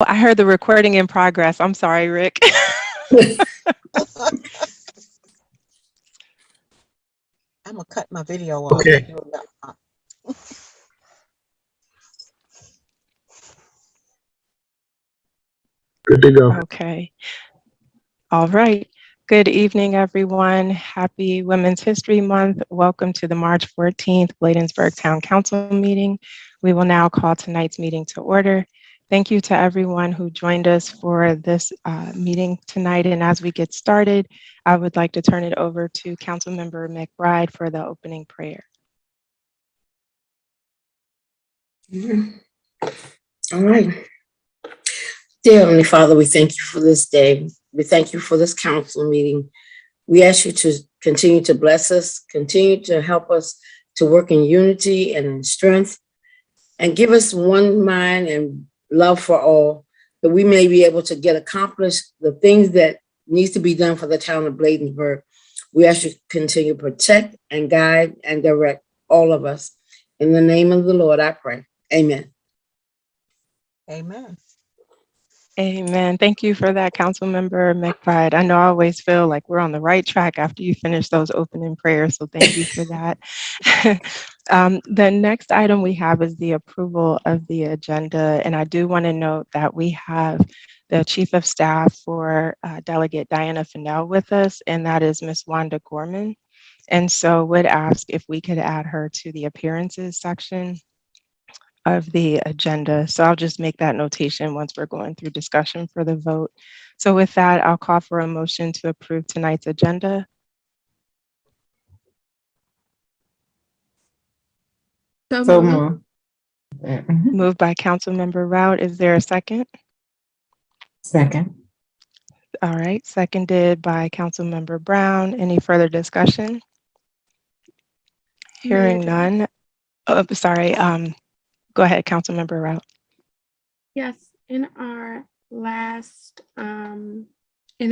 I heard the recording in progress. I'm sorry, Rick. I'm gonna cut my video off. Okay, good to go. Okay. All right. Good evening, everyone. Happy Women's History Month. Welcome to the March 14th Bladensburg Town Council meeting. We will now call tonight's meeting to order. Thank you to everyone who joined us for this meeting tonight. And as we get started, I would like to turn it over to Councilmember McBride for the opening prayer. All right. Dear Heavenly Father, we thank you for this day. We thank you for this council meeting. We ask you to continue to bless us, continue to help us to work in unity and in strength, and give us one mind and love for all, that we may be able to get accomplished the things that needs to be done for the town of Bladensburg. We ask you to continue to protect and guide and direct all of us. In the name of the Lord, I pray. Amen. Amen. Amen. Thank you for that, Councilmember McBride. I know I always feel like we're on the right track after you finish those opening prayers, so thank you for that. The next item we have is the approval of the agenda, and I do want to note that we have the Chief of Staff for Delegate Diana Fennell with us, and that is Ms. Wanda Gorman. And so would ask if we could add her to the appearances section of the agenda. So I'll just make that notation once we're going through discussion for the vote. So with that, I'll call for a motion to approve tonight's agenda. So moved. Moved by Councilmember Rout. Is there a second? Second. All right, seconded by Councilmember Brown. Any further discussion? Hearing none. Oh, sorry. Go ahead, Councilmember Rout. Yes, in our last, in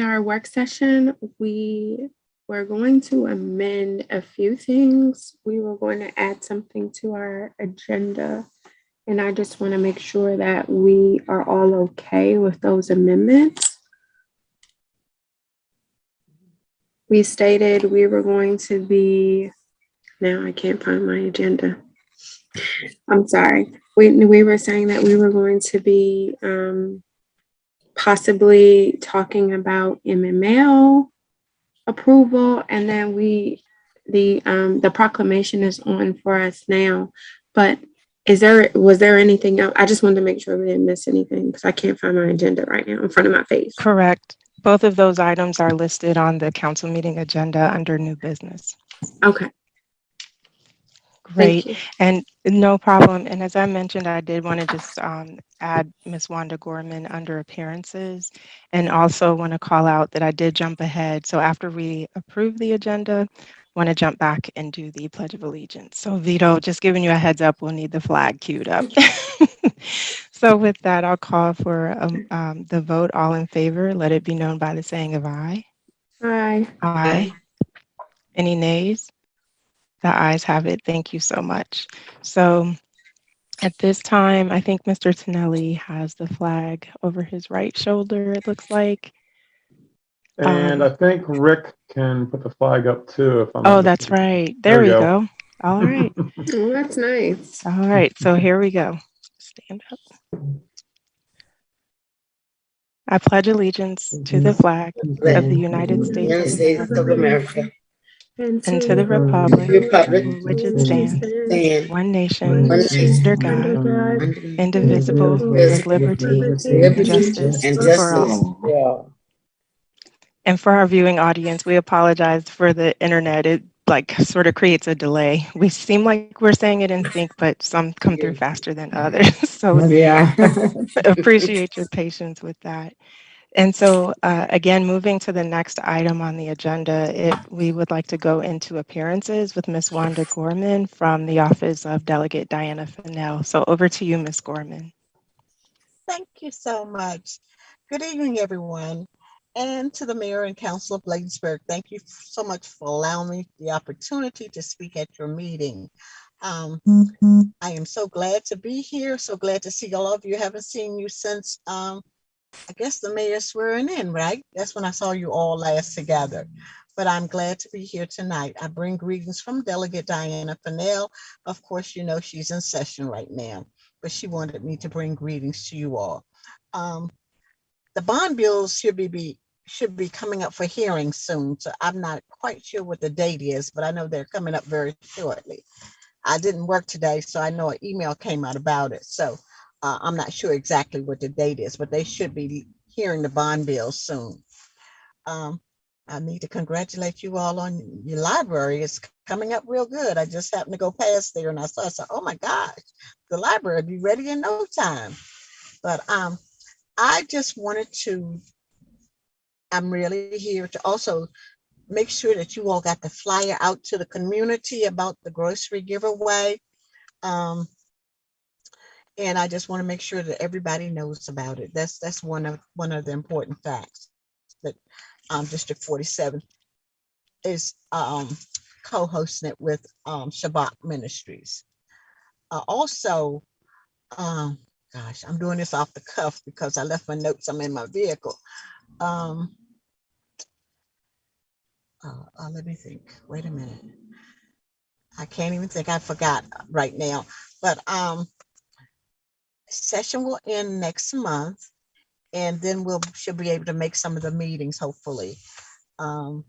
our work session, we were going to amend a few things. We were going to add something to our agenda. And I just want to make sure that we are all okay with those amendments. We stated we were going to be, now I can't find my agenda. I'm sorry. We were saying that we were going to be possibly talking about MML approval, and then the proclamation is on for us now. But was there anything else? I just wanted to make sure we didn't miss anything because I can't find my agenda right now in front of my face. Correct. Both of those items are listed on the council meeting agenda under new business. Okay. Great, and no problem. And as I mentioned, I did want to just add Ms. Wanda Gorman under appearances, and also want to call out that I did jump ahead. So after we approve the agenda, want to jump back and do the Pledge of Allegiance. So Vito, just giving you a heads up, we'll need the flag queued up. So with that, I'll call for the vote. All in favor, let it be known by the saying of aye. Aye. Aye. Any nays? The ayes have it. Thank you so much. So at this time, I think Mr. Tonelli has the flag over his right shoulder, it looks like. And I think Rick can put the flag up too, if I'm not Oh, that's mistaken. right. There we go. All right. Oh, that's nice. All right. So here we go. Stand up. I pledge allegiance to the flag of the United United States States of America, and to the republic Republic, for which it stands, stand one nation, one nation, under God, under indivisible, with liberty and justice and for all. justice for all. And for our viewing audience, we apologize for the internet. It like sort of creates a delay. We seem like we're saying it in sync, but some come through faster than others. So Yeah. appreciate your patience with that. And so again, moving to the next item on the agenda, we would like to go into appearances with Ms. Wanda Gorman from the Office of Delegate Diana Fennell. So over to you, Ms. Gorman. Thank you so much. Good evening, everyone. And to the Mayor and Council of Bladensburg, thank you so much for allowing me the opportunity to speak at your meeting. I am so glad to be here. So glad to see all of you. Haven't seen you since I guess the mayor swearing in, right? That's when I saw you all last together. But I'm glad to be here tonight. I bring greetings from Delegate Diana Fennell. Of course, you know she's in session right now, but she wanted me to bring greetings to you all. Um, the bond bills should be coming up for hearing soon. So I'm not quite sure what the date is, but I know they're coming up very shortly. I didn't work today, so I know an email came out about it. So I'm not sure exactly what the date is, but they should be hearing the bond bill soon. Um, I need to congratulate you all on your library. It's coming up real good. I just happened to go past there and I said, oh my gosh, the library will be ready in no time. But I just wanted to, I'm really here to also make sure that you all got the flyer out to the community about the grocery giveaway. Um, and I just want to make sure that everybody knows about it. That's one of the important facts that District 47 is co-hosting it with Shabbat Ministries. Also, um, gosh, I'm doing this off the cuff because I left my notes. I'm in my vehicle. Um, let me think. Wait a minute. I can't even think. I forgot right now. But session will end next month, and then should be able to make some of the meetings, hopefully. Um,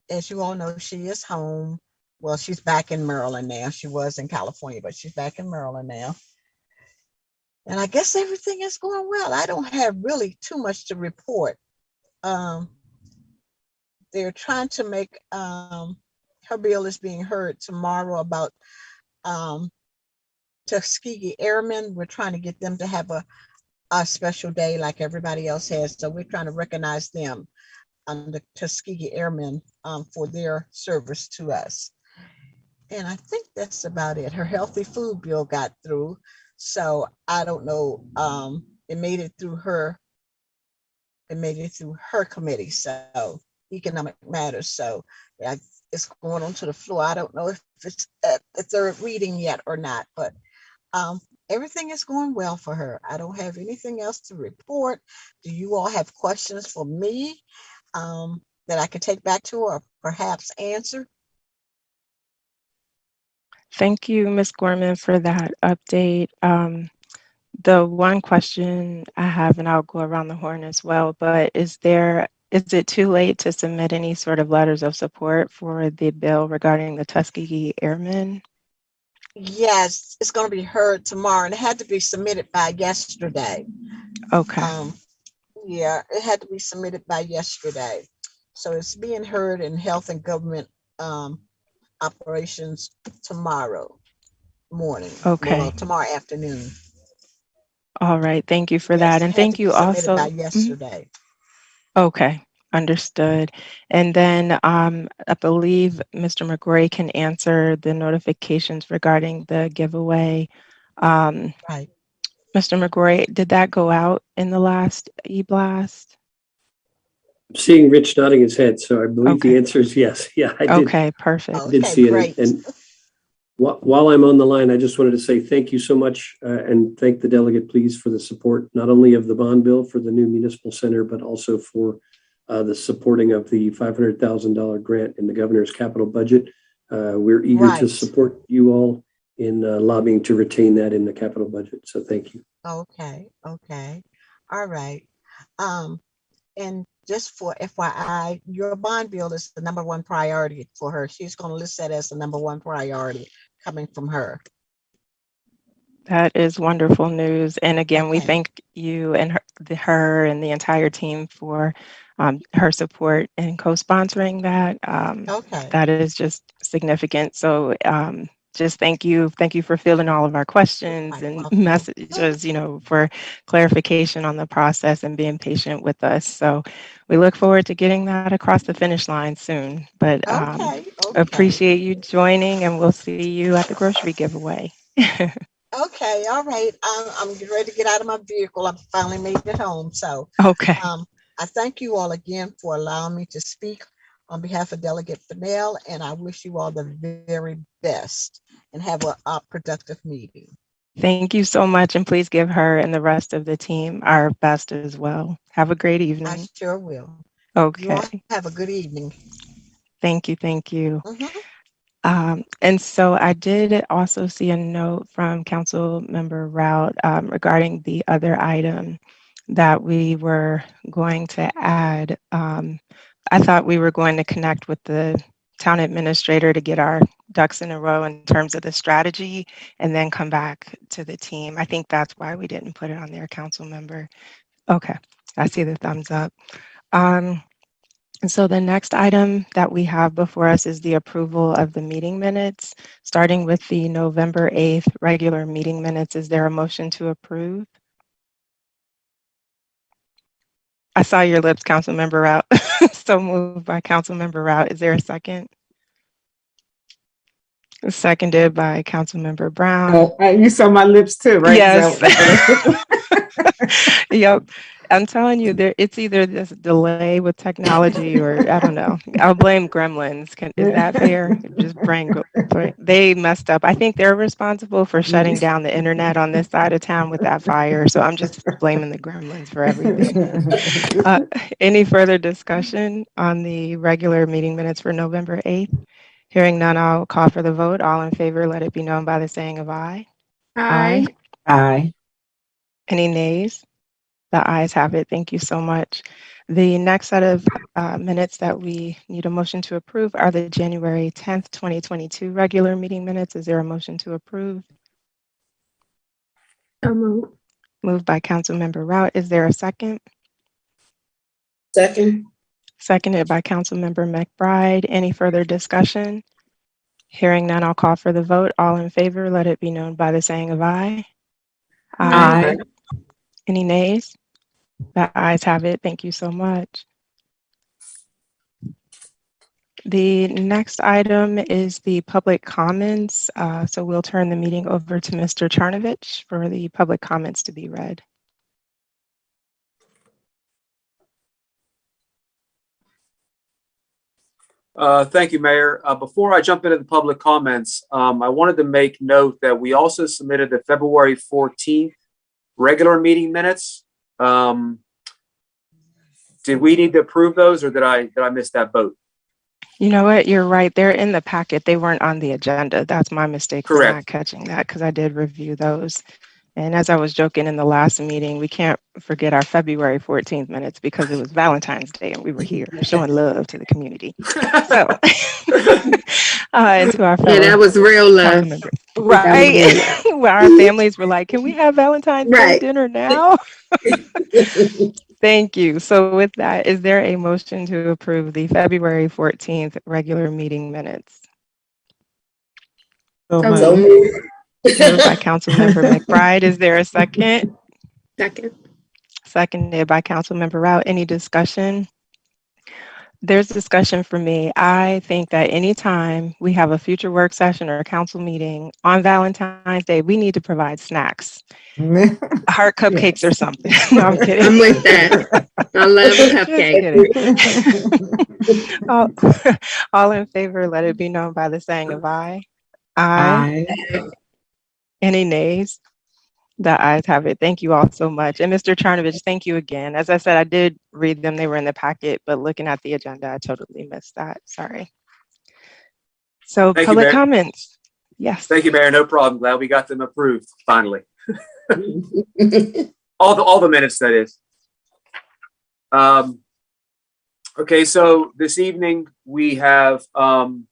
as you all know, she is home. Well, she's back in Maryland now. She was in California, but she's back in Maryland now. And I guess everything is going well. I don't have really too much to report. Um, they're trying to make her bill is being heard tomorrow about um, Tuskegee Airmen. We're trying to get them to have a special day like everybody else has. So we're trying to recognize them, the Tuskegee Airmen, for their service to us. And I think that's about it. Her healthy food bill got through. So I don't know. It made it through her. It made it through her committee. So economic matters. So yeah, it's going on to the floor. I don't know if it's at the third reading yet or not, but um, everything is going well for her. I don't have anything else to report. Do you all have questions for me that I could take back to her or perhaps answer? Thank you, Ms. Gorman, for that update. The one question I have, and I'll go around the horn as well, but is it too late to submit any sort of letters of support for the bill regarding the Tuskegee Airmen? Yes, it's going to be heard tomorrow, and it had to be submitted by yesterday. Okay. Yeah, it had to be submitted by yesterday. So it's being heard in Health and Government Operations tomorrow morning. Well, Okay. tomorrow afternoon. All right. Thank you for that. Yes, it And had to thank be you submitted by also. yesterday. Okay. Understood. And then I believe Mr. McGray can answer the notifications regarding the giveaway. Right. Mr. McGray, did that go out in the last e-blast? Seeing Rich nodding his head, so I believe the Okay. answer is yes. Yeah, I did. Okay, perfect. I did Okay, see it. great. And while I'm on the line, I just wanted to say thank you so much and thank the delegate, please, for the support, not only of the bond bill for the new municipal center, but also for the supporting of the $500,000 grant in the governor's capital budget. We're eager to Right. support you all in lobbying to retain that in the capital budget. So thank you. Okay. Okay. All right. And just for FYI, your bond bill is the number one priority for her. She's going to list that as the number one priority coming from her. That is wonderful news. And again, we Okay. thank you and her and the entire team for her support in co-sponsoring that. Okay. That is just significant. So just thank you. Thank you for fielding all of our You're questions quite and welcome. messages, for clarification on the process and being patient with us. So we look forward to getting that across the finish line soon. But Okay. Okay. appreciate you joining, and we'll see you at the grocery giveaway. Okay. All right. I'm getting ready to get out of my vehicle. I finally made it home. So Okay. I thank you all again for allowing me to speak on behalf of Delegate Fennell, and I wish you all the very best and have a productive meeting. Thank you so much, and please give her and the rest of the team our best as well. Have a great I evening. sure will. You all Okay. have a good evening. Thank you. Thank you. Mhm. And so I did also see a note from Council Member Rout regarding the other item that we were going to add. I thought we were going to connect with the town administrator to get our ducks in a row in terms of the strategy and then come back to the team. I think that's why we didn't put it on there, Council Member. Okay, I see the thumbs up. And so the next item that we have before us is the approval of the meeting minutes, starting with the November 8th regular meeting minutes. Is there a motion to approve? I saw your lips, Councilmember Rout. So moved by Councilmember Rout. Is there a second? Seconded by Councilmember Brown. Oh, you saw my lips too, right? Yes. Yep. I'm telling you, it's either this delay with technology or I don't know. I'll blame gremlins. Is that fair? Just they messed up. I think they're responsible for shutting down the internet on this side of town with that fire. So I'm just blaming the gremlins for everything. Any further discussion on the regular meeting minutes for November 8th? Hearing none, I'll call for the vote. All in favor, let it be known by the saying of aye. Aye. Aye. Any nays? The ayes have it. Thank you so much. The next set of minutes that we need a motion to approve are the January 10th, 2022 regular meeting minutes. Is there a motion to approve? So moved. Moved by Councilmember Rout. Is there a second? Second. Seconded by Councilmember McBride. Any further discussion? Hearing none, I'll call for the vote. All in favor, let it be known by the saying of aye. Aye. Any nays? The ayes have it. Thank you so much. The next item is the public comments. So we'll turn the meeting over to Mr. Charnovich for the public comments to be read. Thank you, Mayor. Before I jump into the public comments, I wanted to make note that we also submitted the February 14th regular meeting minutes. Did we need to approve those, or did I miss that boat? You know what? You're right. They're in the packet. They weren't on the agenda. That's my mistake for not catching that because I did review those. And as I was joking in the last meeting, we can't forget our February 14th minutes because it was Valentine's Day and we were here showing love to the community. So, and to our fellow that was real love. council members. Right. Where our families were like, can we have Valentine's Day dinner now? Thank you. So with that, is there a motion to approve the February 14th regular meeting minutes? So So moved. moved. Moved by Councilmember McBride. Is there a second? Second. Seconded by Councilmember Rout. Any discussion? There's discussion for me. I think that anytime we have a future work session or a council meeting on Valentine's Day, we need to provide snacks. Heart cupcakes or something. No, I'm kidding. I'm with that. I love cupcakes. All in favor, let it be known by the saying of aye. Aye. Any nays? The ayes have it. Thank you all so much. And Mr. Charnovich, thank you again. As I said, I did read them. They were in the packet, but looking at the agenda, I totally missed that. Sorry. So public comments. Yes. Thank you, Mayor. No problem. Glad we got them approved finally. all the minutes, that is. Okay, so this evening we have 5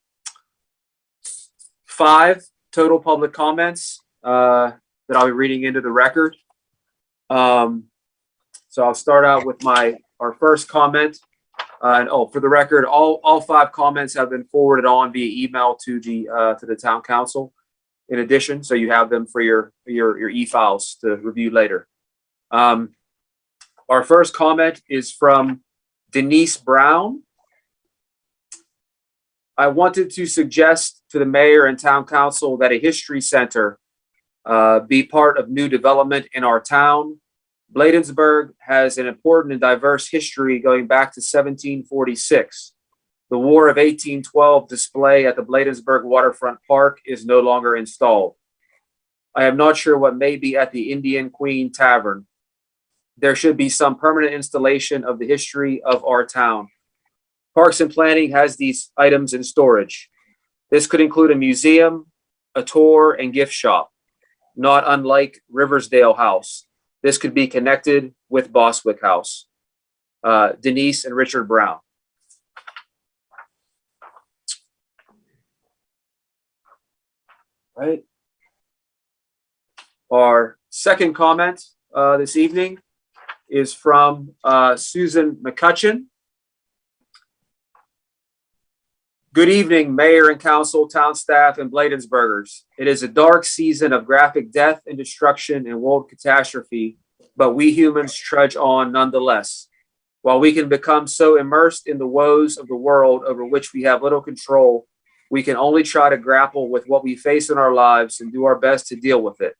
total public comments that I'll be reading into the record. So I'll start out with our first comment. For the record, all 5 comments have been forwarded on via email to the town council. In addition, so you have them for your e-files to review later. Our first comment is from Denise Brown. I wanted to suggest to the mayor and town council that a history center be part of new development in our town. Bladensburg has an important and diverse history going back to 1746. The War of 1812 display at the Bladensburg Waterfront Park is no longer installed. I am not sure what may be at the Indian Queen Tavern. There should be some permanent installation of the history of our town. Parks and Planning has these items in storage. This could include a museum, a tour, and gift shop, not unlike Riversdale House. This could be connected with Boswick House. Denise and Richard Brown. Right. Our second comment this evening is from Susan McCutcheon. Good evening, Mayor and Council, town staff, and Bladensburgers. It is a dark season of graphic death and destruction and world catastrophe, but we humans trudge on nonetheless. While we can become so immersed in the woes of the world over which we have little control, we can only try to grapple with what we face in our lives and do our best to deal with it.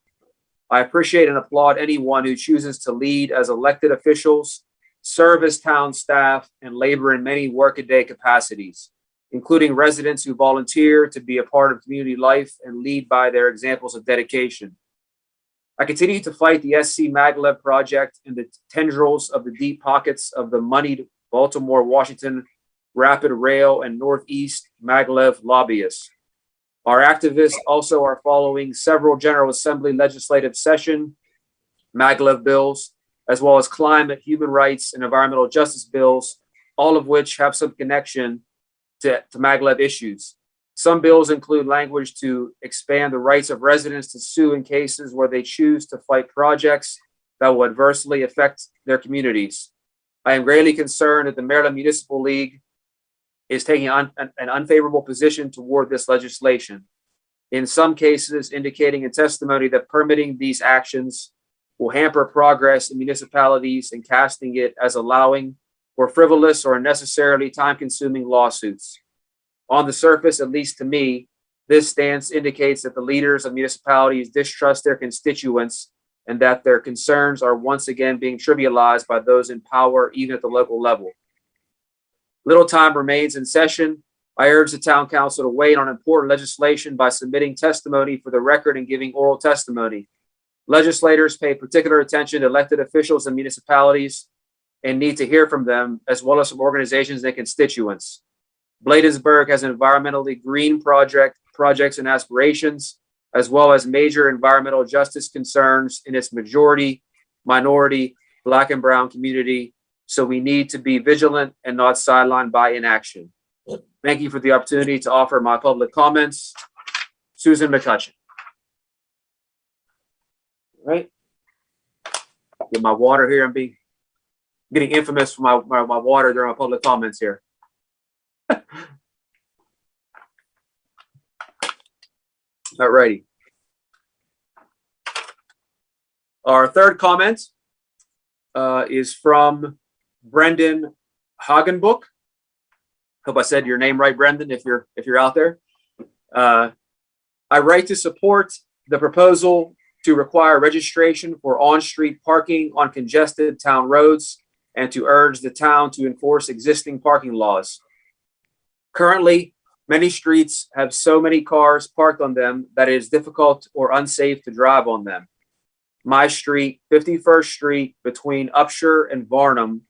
I appreciate and applaud anyone who chooses to lead as elected officials, serve as town staff, and labor in many workaday capacities, including residents who volunteer to be a part of community life and lead by their examples of dedication. I continue to fight the SC Maglev project and the tendrils of the deep pockets of the moneyed Baltimore, Washington, Rapid Rail, and Northeast Maglev lobbyists. Our activists also are following several General Assembly legislative session Maglev bills, as well as climate, human rights, and environmental justice bills, all of which have some connection to Maglev issues. Some bills include language to expand the rights of residents to sue in cases where they choose to fight projects that will adversely affect their communities. I am greatly concerned that the Maryland Municipal League is taking an unfavorable position toward this legislation, in some cases indicating in testimony that permitting these actions will hamper progress in municipalities and casting it as allowing for frivolous or unnecessarily time-consuming lawsuits. On the surface, at least to me, this stance indicates that the leaders of municipalities distrust their constituents and that their concerns are once again being trivialized by those in power, even at the local level. Little time remains in session. I urge the town council to wait on important legislation by submitting testimony for the record and giving oral testimony. Legislators pay particular attention to elected officials and municipalities and need to hear from them, as well as from organizations and constituents. Bladensburg has environmentally green projects and aspirations, as well as major environmental justice concerns in its majority, minority, Black and brown community. So we need to be vigilant and not sidelined by inaction. Thank you for the opportunity to offer my public comments. Susan McCutcheon. All right. Get my water here. I'm getting infamous for my water during my public comments here. All righty. Our third comment is from Brendan Hagenbook. Hope I said your name right, Brendan, if you're out there. I write to support the proposal to require registration for on-street parking on congested town roads and to urge the town to enforce existing parking laws. Currently, many streets have so many cars parked on them that it is difficult or unsafe to drive on them. My street, 51st Street, between Upshur and Varnum,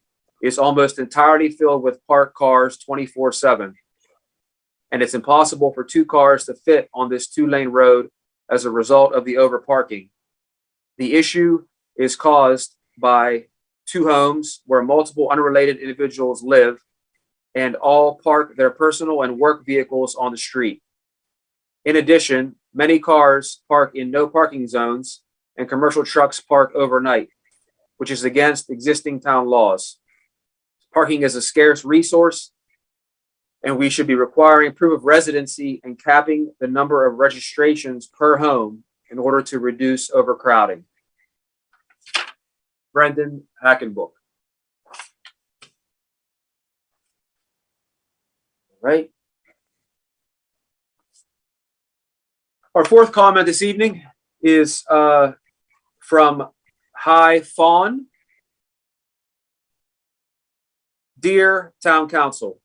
is almost entirely filled with parked cars 24/7. And it's impossible for two cars to fit on this two-lane road as a result of the overparking. The issue is caused by two homes where multiple unrelated individuals live and all park their personal and work vehicles on the street. In addition, many cars park in no parking zones and commercial trucks park overnight, which is against existing town laws. Parking is a scarce resource, and we should be requiring proof of residency and capping the number of registrations per home in order to reduce overcrowding. Brendan Hackenbook. Right. Our fourth comment this evening is from Hi Fawn. Dear Town Council,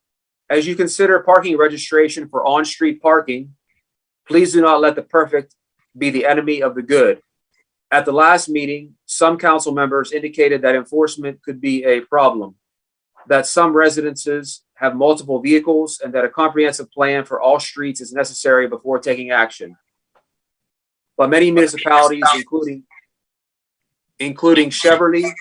As you consider parking registration for on-street parking, please do not let the perfect be the enemy of the good. At the last meeting, some council members indicated that enforcement could be a problem, that some residences have multiple vehicles, and that a comprehensive plan for all streets is necessary before taking action. But many municipalities, including Cheverly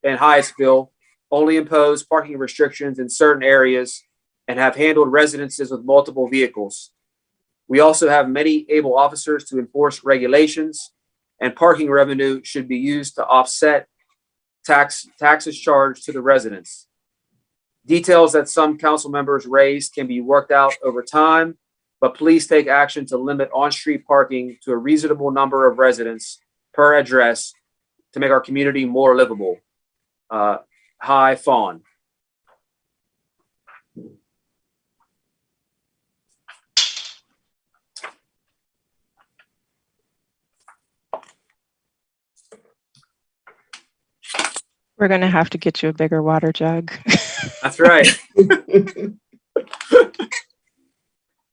and Hyattsville, only impose parking restrictions in certain areas and have handled residences with multiple vehicles. We also have many able officers to enforce regulations, and parking revenue should be used to offset taxes charged to the residents. Details that some council members raised can be worked out over time, but please take action to limit on-street parking to a reasonable number of residents per address to make our community more livable. Hi, Fawn. We're going to have to get you a bigger water jug. That's right.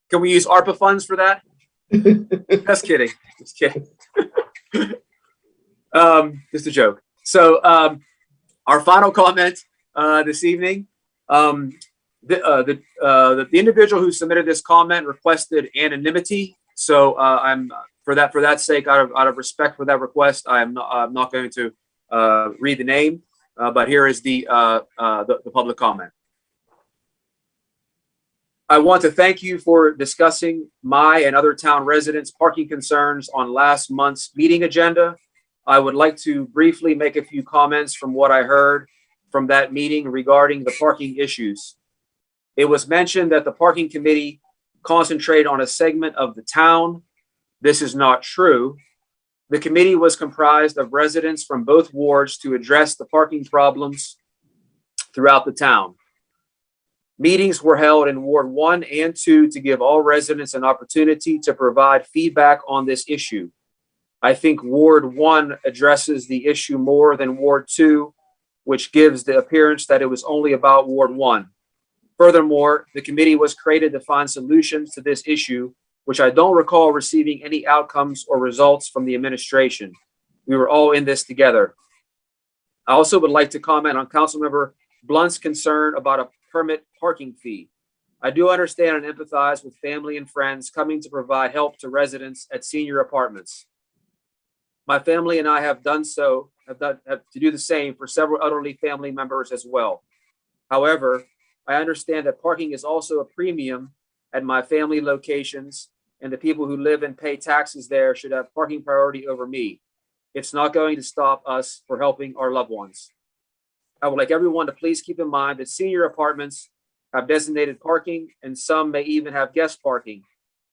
Can we use ARPA funds for that? Just kidding. Just kidding. Just a joke. So our final comment this evening, the individual who submitted this comment requested anonymity. So I'm for that sake, out of respect for that request, I'm not going to read the name. But here is the public comment. I want to thank you for discussing my and other town residents' parking concerns on last month's meeting agenda. I would like to briefly make a few comments from what I heard from that meeting regarding the parking issues. It was mentioned that the parking committee concentrated on a segment of the town. This is not true. The committee was comprised of residents from both wards to address the parking problems throughout the town. Meetings were held in Ward 1 and 2 to give all residents an opportunity to provide feedback on this issue. I think Ward 1 addresses the issue more than Ward 2, which gives the appearance that it was only about Ward 1. Furthermore, the committee was created to find solutions to this issue, which I don't recall receiving any outcomes or results from the administration. We were all in this together. I also would like to comment on Councilmember Blunt's concern about a permit parking fee. I do understand and empathize with family and friends coming to provide help to residents at senior apartments. My family and I have to do the same for several elderly family members as well. However, I understand that parking is also a premium at my family locations, and the people who live and pay taxes there should have parking priority over me. It's not going to stop us for helping our loved ones. I would like everyone to please keep in mind that senior apartments have designated parking, and some may even have guest parking.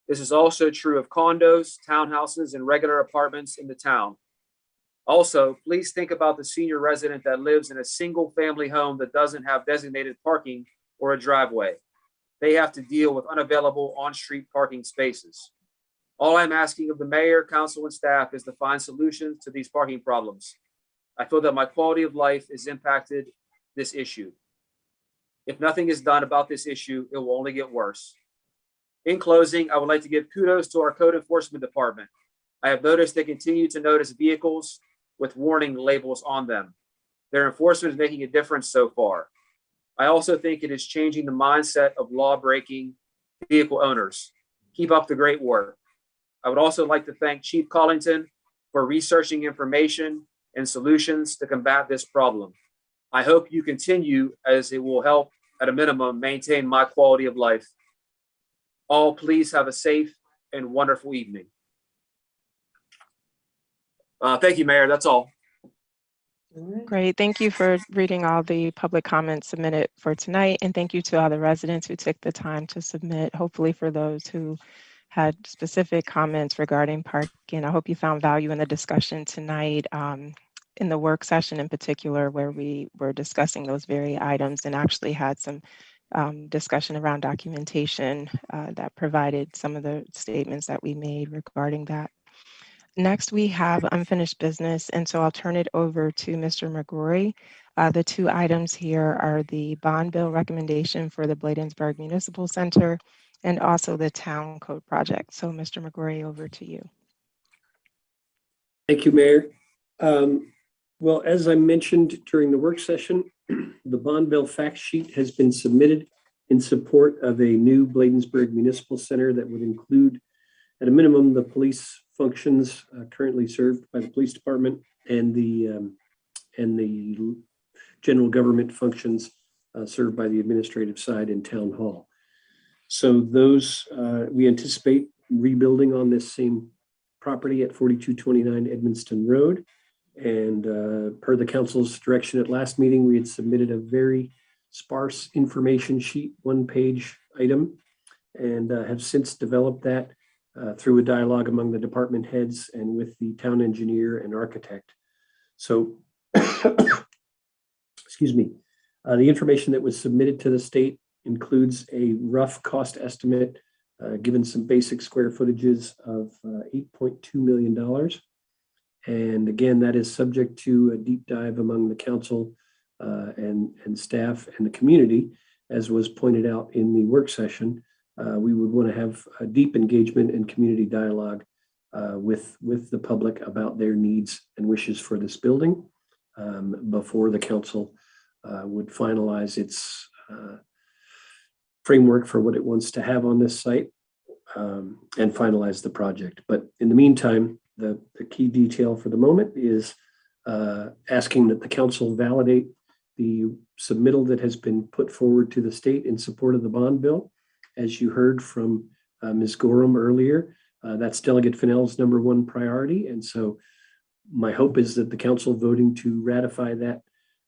This is also true of condos, townhouses, and regular apartments in the town. Also, please think about the senior resident that lives in a single family home that doesn't have designated parking or a driveway. They have to deal with unavailable on-street parking spaces. All I'm asking of the mayor, council, and staff is to find solutions to these parking problems. I feel that my quality of life is impacted this issue. If nothing is done about this issue, it will only get worse. In closing, I would like to give kudos to our code enforcement department. I have noticed they continue to notice vehicles with warning labels on them. Their enforcement is making a difference so far. I also think it is changing the mindset of law-breaking vehicle owners. Keep up the great work. I would also like to thank Chief Collington for researching information and solutions to combat this problem. I hope you continue, as it will help, at a minimum, maintain my quality of life. All please have a safe and wonderful evening. Thank you, Mayor. That's all. Great. Thank you for reading all the public comments submitted for tonight. And thank you to all the residents who took the time to submit. Hopefully for those who had specific comments regarding parking, I hope you found value in the discussion tonight, in the work session in particular, where we were discussing those very items and actually had some discussion around documentation that provided some of the statements that we made regarding that. Next, we have unfinished business, and so I'll turn it over to Mr. McGrory. The two items here are the bond bill recommendation for the Bladensburg Municipal Center and also the town code project. So Mr. McGrory, over to you. Thank you, Mayor. Well, as I mentioned during the work session, the bond bill fact sheet has been submitted in support of a new Bladensburg Municipal Center that would include, at a minimum, the police functions currently served by the police department and the general government functions served by the administrative side in town hall. So those, we anticipate rebuilding on this same property at 4229 Edmonston Road. And per the council's direction at last meeting, we had submitted a very sparse information sheet, one-page item, and have since developed that through a dialogue among the department heads and with the town engineer and architect. So, excuse me, the information that was submitted to the state includes a rough cost estimate, given some basic square footages of $8.2 million. And again, that is subject to a deep dive among the council and staff and the community, as was pointed out in the work session. We would want to have a deep engagement and community dialogue with the public about their needs and wishes for this building before the council would finalize its framework for what it wants to have on this site and finalize the project. But in the meantime, the key detail for the moment is asking that the council validate the submittal that has been put forward to the state in support of the bond bill. As you heard from Ms. Gorham earlier, that's Delegate Fennell's #1 priority. And so my hope is that the council voting to ratify that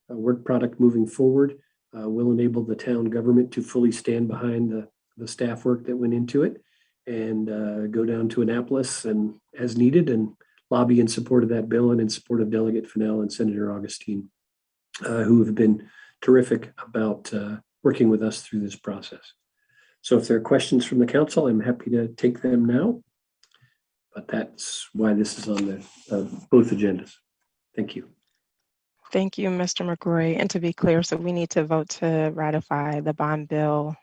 work product moving forward will enable the town government to fully stand behind the staff work that went into it and go down to Annapolis and as needed and lobby in support of that bill and in support of Delegate Fennell and Senator Augustine, who have been terrific about working with us through this process. So if there are questions from the council, I'm happy to take them now, but that's why this is on the both agendas. Thank you. Thank you, Mr. McGrory. And to be clear, so we need to vote to ratify the bond bill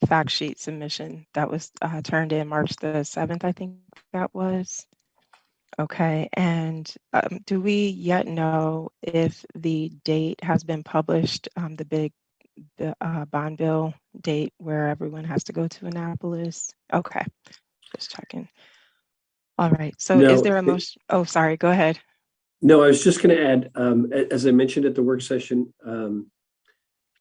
fact sheet submission that was turned in March the 7th, I think that was. Okay, and do we yet know if the date has been published, the bond bill date where everyone has to go to Annapolis? Okay, just checking. All right, so No, is there a motion? Oh, sorry, go ahead. No, I was just going to add, as I mentioned at the work session,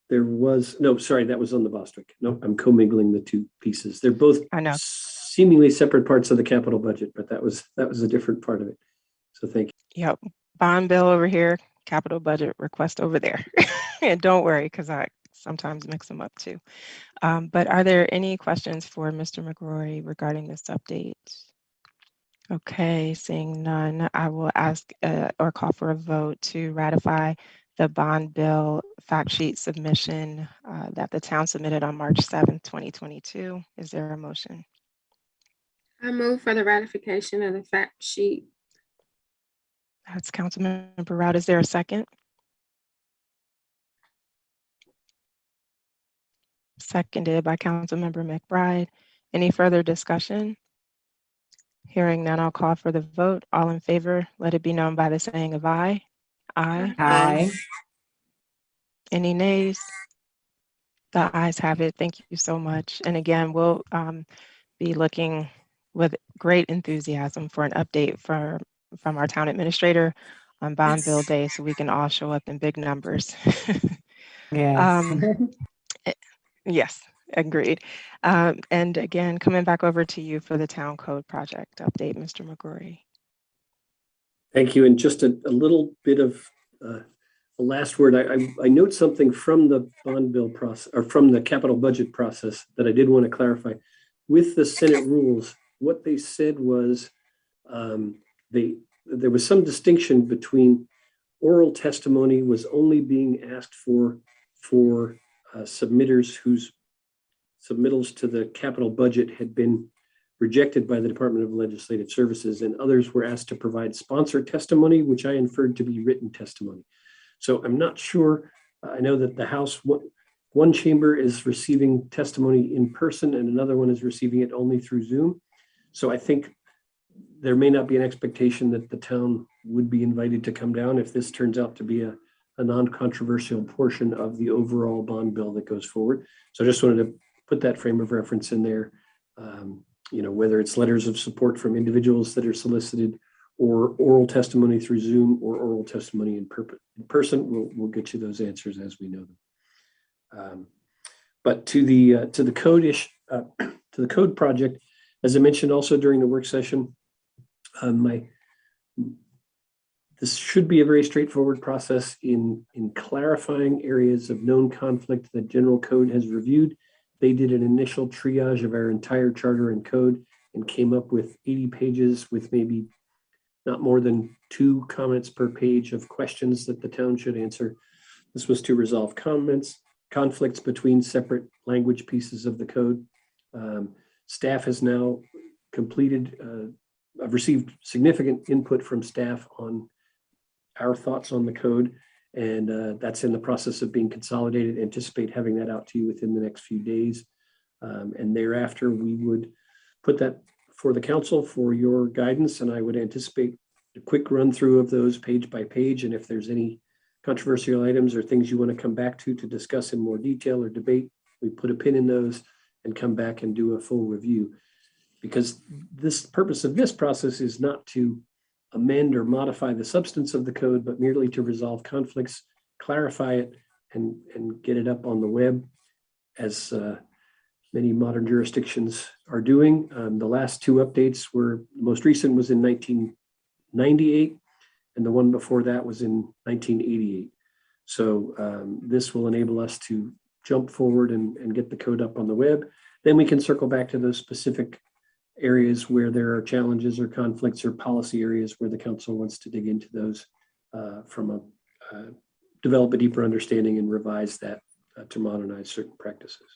there was, no, sorry, that was on the Bostwick. No, I'm commingling the two pieces. They're both seemingly separate parts of the capital budget, but that was a different part of it. So thank you. Yep, bond bill over here, capital budget request over there. And don't worry, because I sometimes mix them up too. But are there any questions for Mr. McGrory regarding this update? Okay, seeing none, I will ask or call for a vote to ratify the bond bill fact sheet submission that the town submitted on March 7th, 2022. Is there a motion? I move for the ratification of the fact sheet. That's Councilmember Rout. Is there a second? Seconded by Councilmember McBride. Any further discussion? Hearing none, I'll call for the vote. All in favor, let it be known by the saying of aye. Aye. Aye. Any nays? The ayes have it. Thank you so much. And again, we'll be looking with great enthusiasm for an update from our town administrator on bond bill day so we can all show up in big numbers. Yes. Yes, agreed. And again, coming back over to you for the town code project update, Mr. McGrory. Thank you. And just a little bit of a last word. I note something from the bond bill process or from the capital budget process that I did want to clarify. With the Senate rules, what they said was there was some distinction between oral testimony was only being asked for submitters whose submittals to the capital budget had been rejected by the Department of Legislative Services, and others were asked to provide sponsored testimony, which I inferred to be written testimony. So I'm not sure. I know that the House, one chamber is receiving testimony in person and another one is receiving it only through Zoom. So I think there may not be an expectation that the town would be invited to come down if this turns out to be a non-controversial portion of the overall bond bill that goes forward. So I just wanted to put that frame of reference in there. Whether it's letters of support from individuals that are solicited or oral testimony through Zoom or oral testimony in person, we'll get you those answers as we know them. But to the code project, as I mentioned also during the work session, this should be a very straightforward process in clarifying areas of known conflict that General Code has reviewed. They did an initial triage of our entire charter and code and came up with 80 pages with maybe not more than 2 comments per page of questions that the town should answer. This was to resolve conflicts between separate language pieces of the code. Staff has now completed, I've received significant input from staff on our thoughts on the code, and that's in the process of being consolidated. Anticipate having that out to you within the next few days. And thereafter, we would put that for the council for your guidance, and I would anticipate a quick run through of those page by page. And if there's any controversial items or things you want to come back to discuss in more detail or debate, we put a pin in those and come back and do a full review. Because this purpose of this process is not to amend or modify the substance of the code, but merely to resolve conflicts, clarify it, and get it up on the web, as many modern jurisdictions are doing. The last 2 updates were, the most recent was in 1998, and the one before that was in 1988. So this will enable us to jump forward and get the code up on the web. Then we can circle back to those specific areas where there are challenges or conflicts or policy areas where the council wants to dig into those develop a deeper understanding and revise that to modernize certain practices.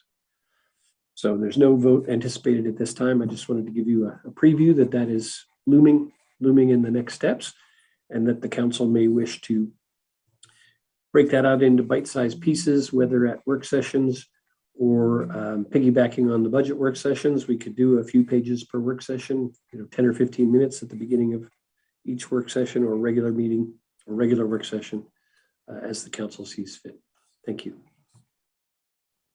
So there's no vote anticipated at this time. I just wanted to give you a preview that is looming in the next steps, and that the council may wish to break that out into bite-sized pieces, whether at work sessions or piggybacking on the budget work sessions. We could do a few pages per work session, 10 or 15 minutes at the beginning of each work session or regular meeting or regular work session as the council sees fit. Thank you.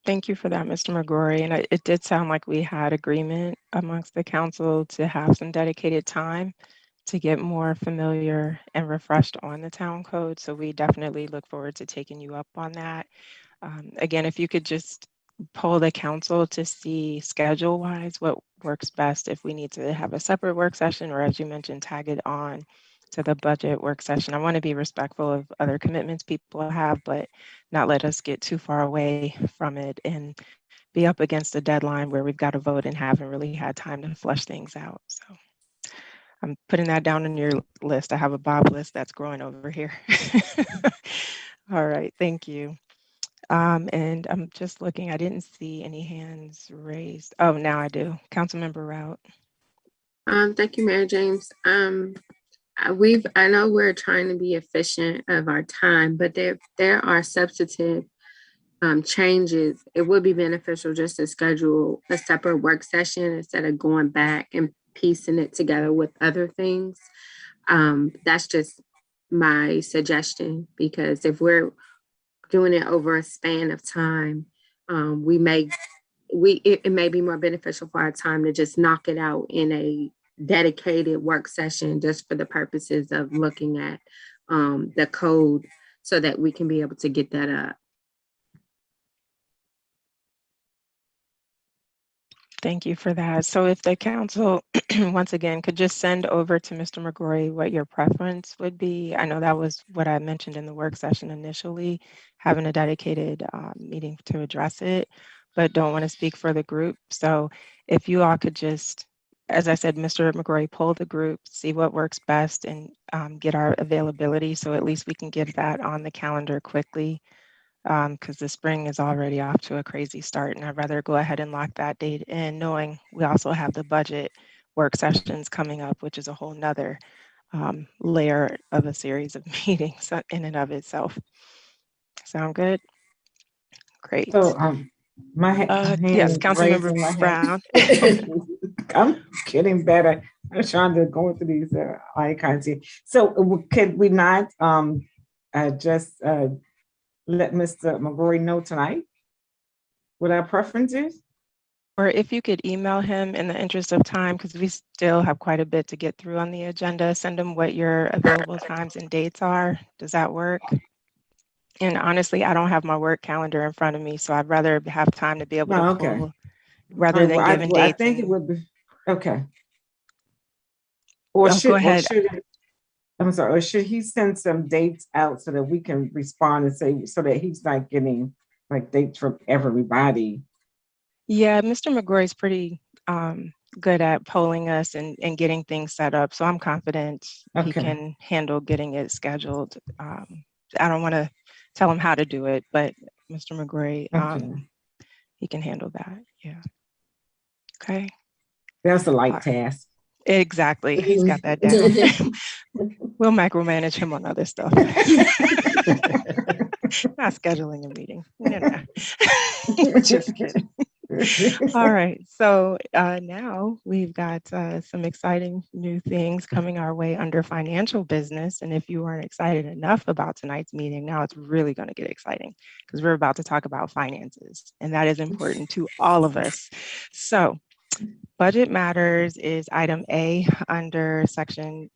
Thank you for that, Mr. McGrory. And it did sound like we had agreement amongst the council to have some dedicated time to get more familiar and refreshed on the town code. So we definitely look forward to taking you up on that. Again, if you could just poll the council to see schedule wise what works best, if we need to have a separate work session, or as you mentioned, tag it on to the budget work session. I want to be respectful of other commitments people have, but not let us get too far away from it and be up against a deadline where we've got to vote and haven't really had time to flush things out. So I'm putting that down on your list. I have a Bob list that's growing over here. All right, thank you. And I'm just looking, I didn't see any hands raised. Oh, now I do. Councilmember Rout. Thank you, Mayor James. I know we're trying to be efficient of our time, but there are substantive changes. It would be beneficial just to schedule a separate work session instead of going back and piecing it together with other things. That's just my suggestion, because if we're doing it over a span of time, it may be more beneficial for our time to just knock it out in a dedicated work session just for the purposes of looking at the code so that we can be able to get that up. Thank you for that. So if the council, once again, could just send over to Mr. McGrory what your preference would be. I know that was what I mentioned in the work session initially, having a dedicated meeting to address it, but don't want to speak for the group. So if you all could just, as I said, Mr. McGrory, poll the group, see what works best, and get our availability, so at least we can get that on the calendar quickly, because the spring is already off to a crazy start, and I'd rather go ahead and lock that date in, knowing we also have the budget work sessions coming up, which is a whole nother layer of a series of meetings in and of itself. Sound good? Great. So, my Yes, hand Councilmember raising my hand. Brown. I'm getting better. I'm trying to go through these icons here. So, could we not just let Mr. McGrory know tonight what our preference is? Or if you could email him in the interest of time, because we still have quite a bit to get through on the agenda, send him what your available times and dates are. Does that work? And honestly, I don't have my work calendar in front of me, so I'd rather have time to be able to No, okay. pull rather than giving I dates. think it And would be okay. Or go ahead. I'm sorry, or should he send some dates out so that we can respond and say, so that he's not getting like dates from everybody? Yeah, Mr. McGrory is pretty good at polling us and getting things set up. So I'm confident he Okay. can handle getting it scheduled. I don't want to tell him how to do it, but Mr. McGrory, Okay. he can handle that. Yeah. Okay. That's a light task. Exactly. He's got that down. We'll micromanage him on other stuff. Not scheduling a meeting. No. Just kidding. All right. So now we've got some exciting new things coming our way under financial business. And if you weren't excited enough about tonight's meeting, now it's really going to get exciting because we're about to talk about finances. And that is important to all of us. So Budget Matters is item A under section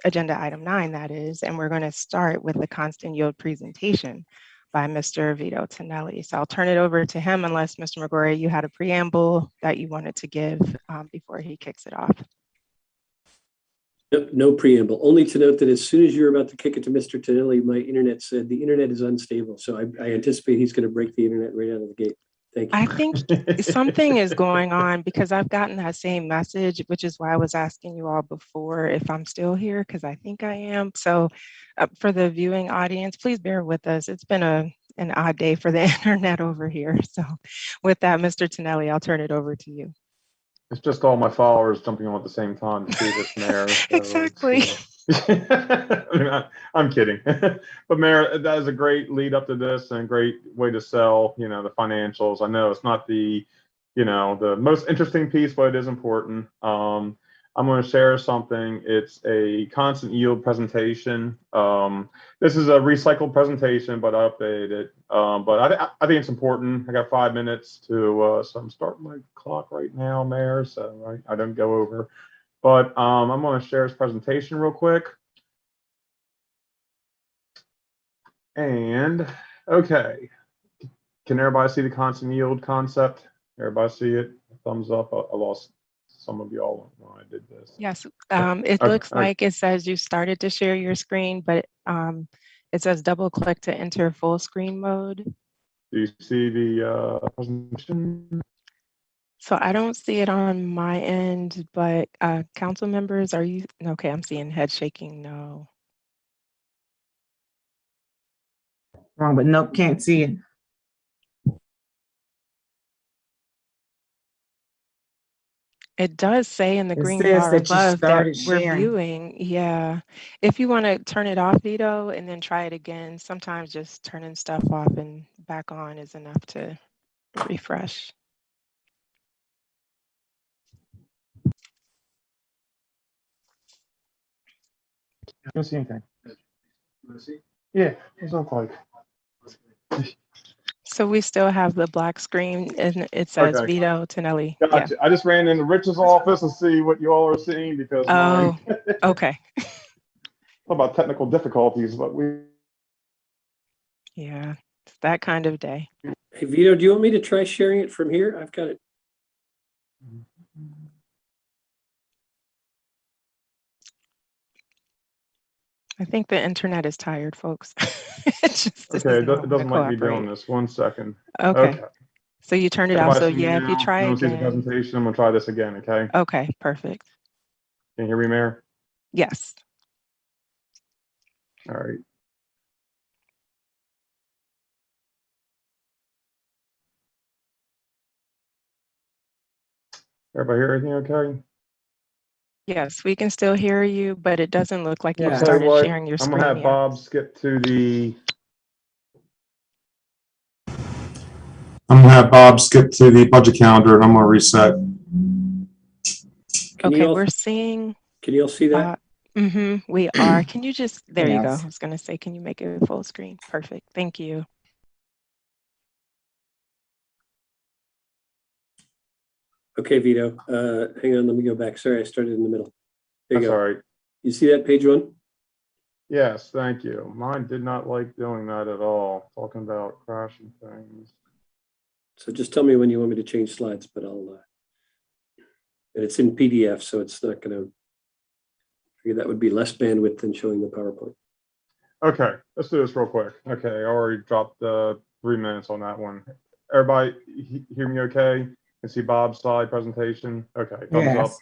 agenda item 9, that is, and we're going to start with the constant yield presentation by Mr. Vito Tonelli. So I'll turn it over to him unless Mr. McGrory, you had a preamble that you wanted to give before he kicks it off. No preamble, only to note that as soon as you're about to kick it to Mr. Tonelli, my internet said the internet is unstable. So I anticipate he's going to break the internet right out of the gate. Thank you. I think something is going on because I've gotten that same message, which is why I was asking you all before if I'm still here, because I think I am. So for the viewing audience, please bear with us. It's been an odd day for the internet over here. So with that, Mr. Tonelli, I'll turn it over to you. It's just all my followers jumping on at the same time to see this, Mayor. So Exactly. I'm kidding. But Mayor, that is a great lead up to this and a great way to sell, the financials. I know it's not the most interesting piece, but it is important. I'm going to share something. It's a constant yield presentation. This is a recycled presentation, but I updated it. But I think it's important. I got 5 minutes so I'm starting my clock right now, Mayor, so I don't go over. But I'm going to share this presentation real quick. And okay, can everybody see the constant yield concept? Everybody see it? Thumbs up. I lost some of y'all when I did this. Yes, it looks like it says you started to share your screen, but it says double click to enter full screen mode. Do you see the presentation? So I don't see it on my end, but council members, are you okay? I'm seeing head shaking. No. Wrong, but nope, can't see it. It does say in the It green says bar that you above that started we're sharing. viewing. Yeah. If you want to turn it off, Vito, and then try it again, sometimes just turning stuff off and back on is enough to refresh. I don't see anything. Yeah, it's not like. So we still have the black screen and it says Okay. Vito Tonelli. Gotcha. Yeah. I just ran into Rich's office to see what you all are seeing because Oh, okay. about technical difficulties, but we. Yeah, it's that kind of day. Hey, Vito, do you want me to try sharing it from here? I've got it. I think the internet is tired, folks. Okay, it doesn't like me doing this. 1 second. Okay. So you turned it off. So yeah, if you try again. See the again. presentation. I'm gonna try this again. Okay. Okay, perfect. Can you hear me, Mayor? Yes. All right. Everybody hear anything okay? Yes, we can still hear you, but it doesn't look like Yeah. you've I'll tell you started what, sharing your I'm gonna screen have yet. Bob skip to the, I'm gonna have Bob skip to the budget calendar and I'm gonna reset. Can you Okay, all, we're seeing can you all see that? we are. Can you just, there you go. Yes. I was going to say, can you make it full screen? Perfect. Thank you. Okay, Vito, hang on, let me go back. Sorry, I started in the middle. There you that's all go. right. You see that page one? Yes, thank you. Mine did not like doing that at all, talking about crashing things. So just tell me when you want me to change slides, but I'll, and it's in PDF, so it's not gonna, that would be less bandwidth than showing the PowerPoint. Okay, let's do this real quick. Okay, I already dropped 3 minutes on that one. Everybody hear me okay? Can see Bob's slide presentation? Okay, thumbs up. Yes.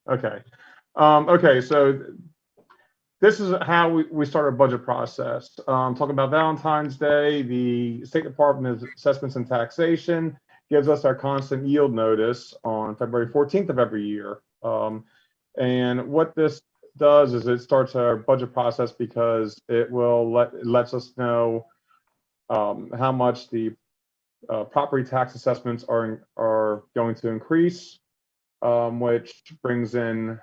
Okay. Okay, so this is how we start our budget process. Talking about Valentine's Day, the State Department of Assessments and Taxation gives us our constant yield notice on February 14th of every year. And what this does is it starts our budget process because it lets us know how much the property tax assessments are going to increase, which brings in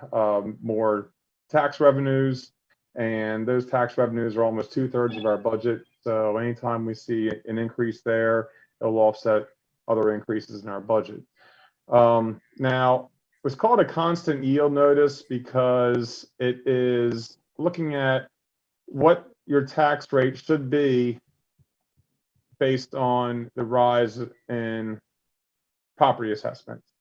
more tax revenues, and those tax revenues are almost 2/3 of our budget. So anytime we see an increase there, it'll offset other increases in our budget. Now, it's called a constant yield notice because it is looking at what your tax rate should be based on the rise in property assessments.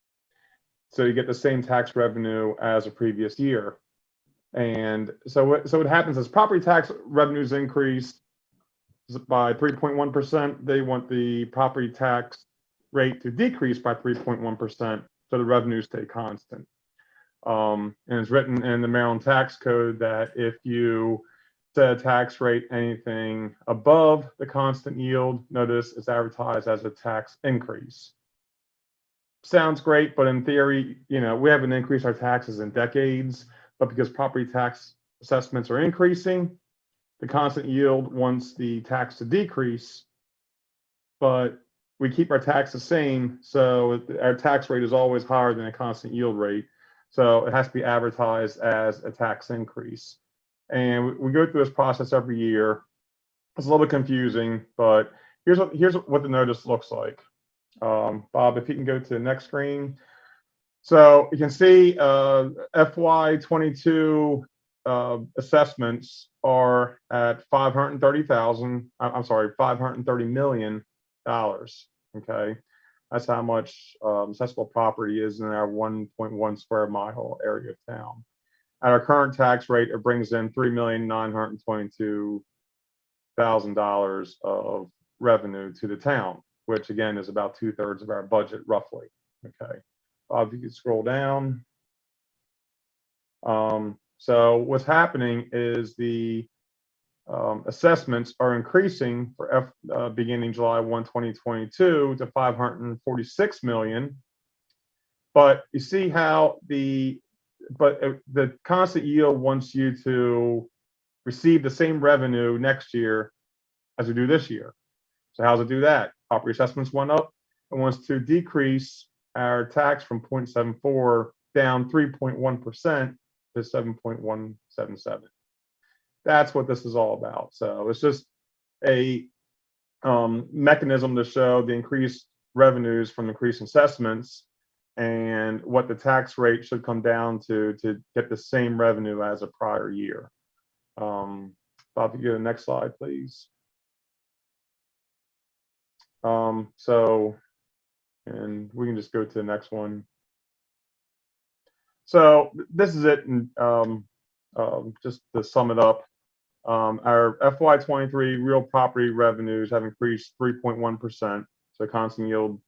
So you get the same tax revenue as a previous year. And so what happens is property tax revenues increase by 3.1%. They want the property tax rate to decrease by 3.1%, so the revenues stay constant. And it's written in the Maryland tax code that if you set a tax rate anything above the constant yield notice, it's advertised as a tax increase. Sounds great, but in theory, we haven't increased our taxes in decades, but because property tax assessments are increasing, the constant yield wants the tax to decrease, but we keep our tax the same, so our tax rate is always higher than a constant yield rate. So it has to be advertised as a tax increase. And we go through this process every year. It's a little bit confusing, but here's what the notice looks like. Bob, if you can go to the next screen. So you can see FY22 assessments are at $530 million. Okay, that's how much assessable property is in our 1.1 square mile area of town. At our current tax rate, it brings in $3,922,000 of revenue to the town, which again is about 2/3 of our budget, roughly. Okay, Bob, if you could scroll down. So what's happening is the assessments are increasing for beginning July 1, 2022 to $546 million. But you see how the constant yield wants you to receive the same revenue next year as we do this year. So how does it do that? Property assessments went up. It wants to decrease our tax from 0.74 down 3.1% to 7.177. That's what this is all about. So it's just a mechanism to show the increased revenues from increased assessments and what the tax rate should come down to get the same revenue as a prior year. Bob, if you go to the next slide, please. And we can just go to the next one. So this is it, and just to sum it up, our FY23 real property revenues have increased 3.1%. So constant yield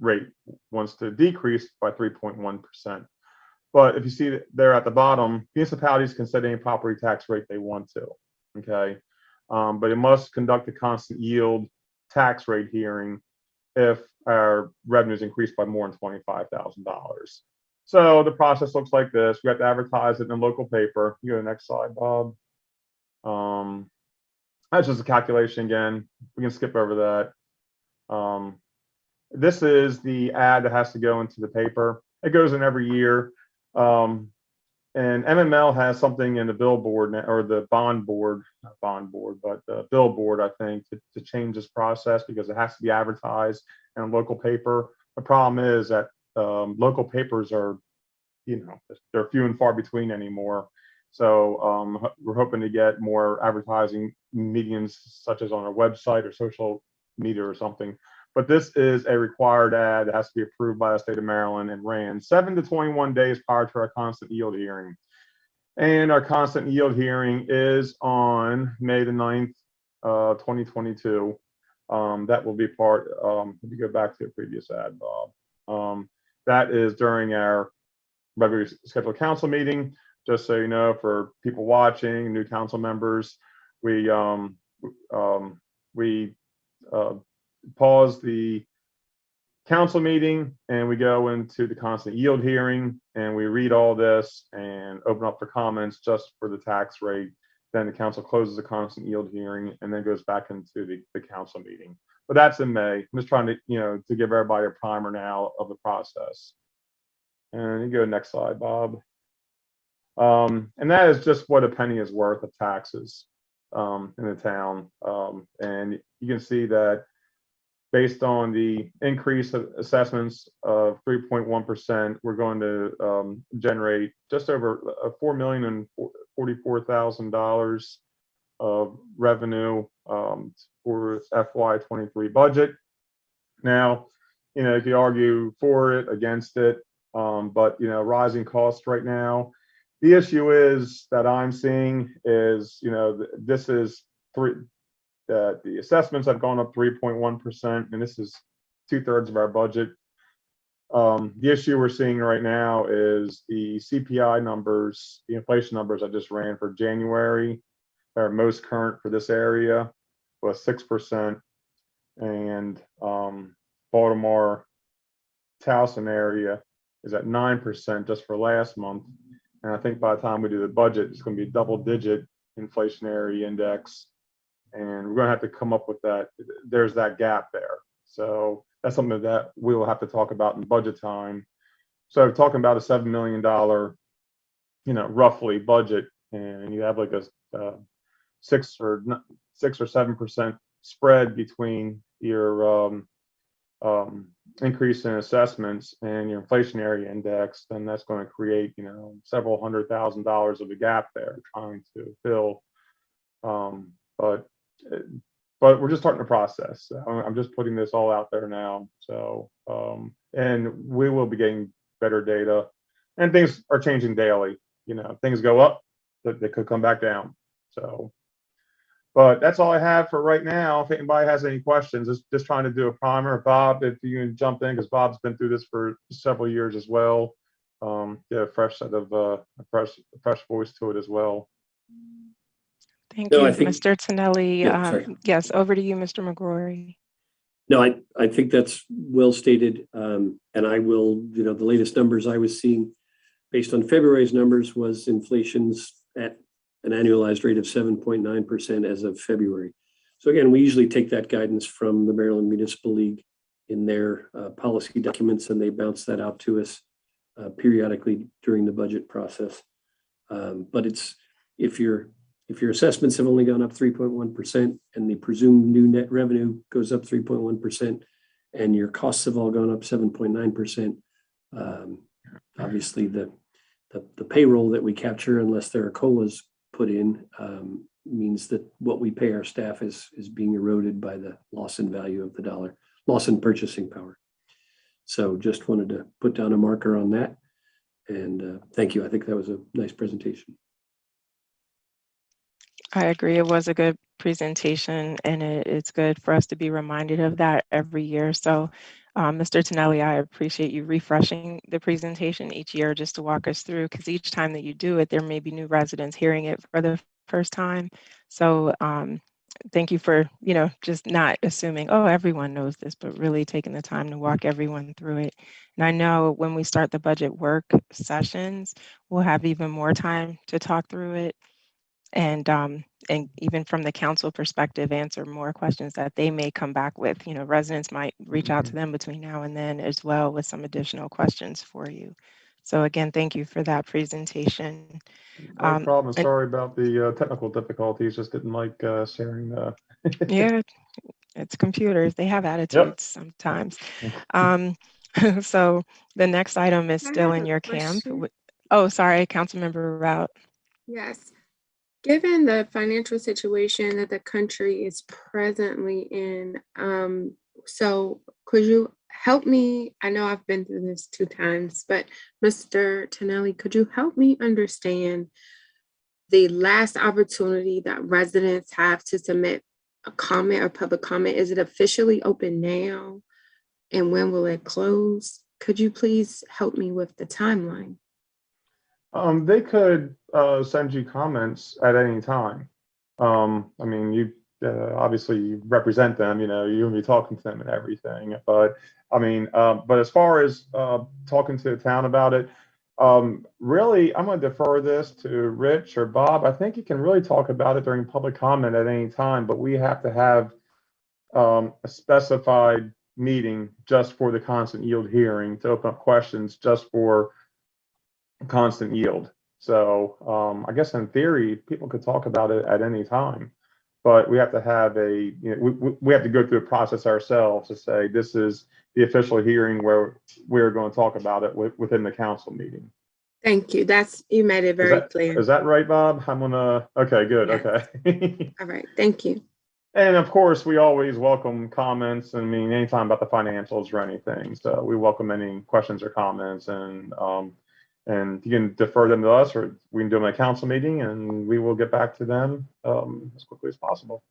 rate wants to decrease by 3.1%. But if you see there at the bottom, municipalities can set any property tax rate they want to. Okay, but it must conduct a constant yield tax rate hearing if our revenues increase by more than $25,000. So the process looks like this. We have to advertise it in a local paper. You go to the next slide, Bob. That's just a calculation again. We can skip over that. This is the ad that has to go into the paper. It goes in every year. And MML has something in the billboard or the bond board, not bond board, but the billboard, I think, to change this process because it has to be advertised in a local paper. The problem is that local papers are, they're few and far between anymore. So we're hoping to get more advertising mediums, such as on our website or social media or something. But this is a required ad that has to be approved by the state of Maryland and ran 7 to 21 days prior to our constant yield hearing. And our constant yield hearing is on May the 9th, 2022. That will be part, if you go back to the previous ad, Bob. That is during our regularly scheduled council meeting. Just so you know, for people watching, new council members, we pause the council meeting and we go into the constant yield hearing and we read all this and open up for comments just for the tax rate. Then the council closes the constant yield hearing and then goes back into the council meeting. But that's in May. I'm just trying to, to give everybody a primer now of the process. And you go next slide, Bob. And that is just what a penny is worth of taxes in the town. And you can see that based on the increase of assessments of 3.1%, we're going to generate just over $4,044,000 of revenue for FY23 budget. Now, if you argue for it, against it, but rising costs right now. The issue is that I'm seeing is, this is the assessments have gone up 3.1%, and this is 2/3 of our budget. The issue we're seeing right now is the CPI numbers, the inflation numbers I just ran for January, that are most current for this area, was 6%, and Baltimore, Towson area is at 9% just for last month. And I think by the time we do the budget, it's going to be a double-digit inflationary index. And we're going to have to come up with that. There's that gap there. So that's something that we will have to talk about in budget time. So talking about a $7 million, roughly budget, and you have like a 6 or 7% spread between your increase in assessments and your inflationary index, then that's going to create, several $100,000 of a gap there trying to fill. But we're just starting the process. I'm just putting this all out there now. So, and we will be getting better data, and things are changing daily. Things go up, but they could come back down. So, but that's all I have for right now. If anybody has any questions, just trying to do a primer. Bob, if you can jump in, because Bob's been through this for several years as well. Get a fresh set of a fresh voice to it as well. Thank No, you, I think- Mr. Tonelli. Yeah, sorry. Yes, over to you, Mr. McGrory. No, I think that's well stated. And I will, the latest numbers I was seeing based on February's numbers was inflation's at an annualized rate of 7.9% as of February. So again, we usually take that guidance from the Maryland Municipal League in their policy documents, and they bounce that out to us periodically during the budget process. But it's if your assessments have only gone up 3.1% and the presumed new net revenue goes up 3.1% and your costs have all gone up 7.9%, obviously the payroll that we capture, unless there are COLAs put in, means that what we pay our staff is being eroded by the loss in value of the dollar, loss in purchasing power. So just wanted to put down a marker on that. And thank you. I think that was a nice presentation. I agree. It was a good presentation, and it's good for us to be reminded of that every year. So, Mr. Tonelli, I appreciate you refreshing the presentation each year just to walk us through, because each time that you do it, there may be new residents hearing it for the first time. So thank you for, just not assuming, oh, everyone knows this, but really taking the time to walk everyone through it. And I know when we start the budget work sessions, we'll have even more time to talk through it. And even from the council perspective, answer more questions that they may come back with. Residents might reach out to them between now and then as well with some additional questions for you. So again, thank you for that presentation. No problem. And Sorry about the technical difficulties. Just didn't like sharing the. yeah, it's computers. They have Yep. attitudes sometimes. Um, so the next item is I still have in a your camp. question. Oh, sorry, Councilmember Rout. Yes. Given the financial situation that the country is presently in, so could you help me? I know I've been through this 2 times, but Mr. Tonelli, could you help me understand the last opportunity that residents have to submit a comment or public comment? Is it officially open now? And when will it close? Could you please help me with the timeline? They could send you comments at any time. I mean, you obviously you represent them, you're gonna be talking to them and everything. But I mean, but as far as talking to the town about it, really, I'm gonna defer this to Rich or Bob. I think you can really talk about it during public comment at any time, but we have to have a specified meeting just for the constant yield hearing to open up questions just for constant yield. So I guess in theory, people could talk about it at any time, but we have to have we have to go through a process ourselves to say this is the official hearing where we're going to talk about it within the council meeting. Thank you. You made it very clear. Is that right, Bob? Okay, good. Yes. Okay. All right. Thank you. And of course, we always welcome comments. I mean, anytime about the financials or anything. So we welcome any questions or comments, and you can defer them to us, or we can do them at a council meeting, and we will get back to them as quickly as possible.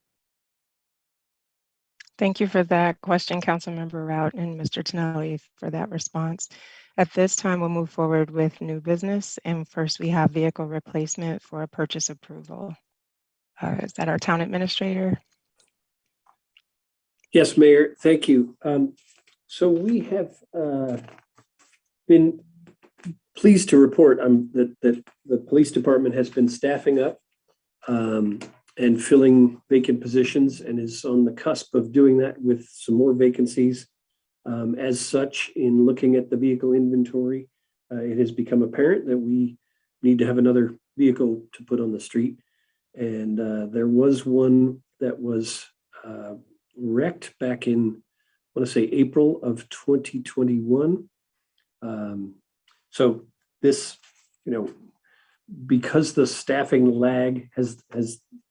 Thank you for that question, Councilmember Rout and Mr. Tonelli, for that response. At this time, we'll move forward with new business. And first, we have vehicle replacement for a purchase approval. Is that our town administrator? Yes, Mayor, thank you. So we have been pleased to report that the police department has been staffing up and filling vacant positions, and is on the cusp of doing that with some more vacancies. As such, in looking at the vehicle inventory, it has become apparent that we need to have another vehicle to put on the street. And there was one that was wrecked back in, I want to say, April of 2021. So this, because the staffing lag has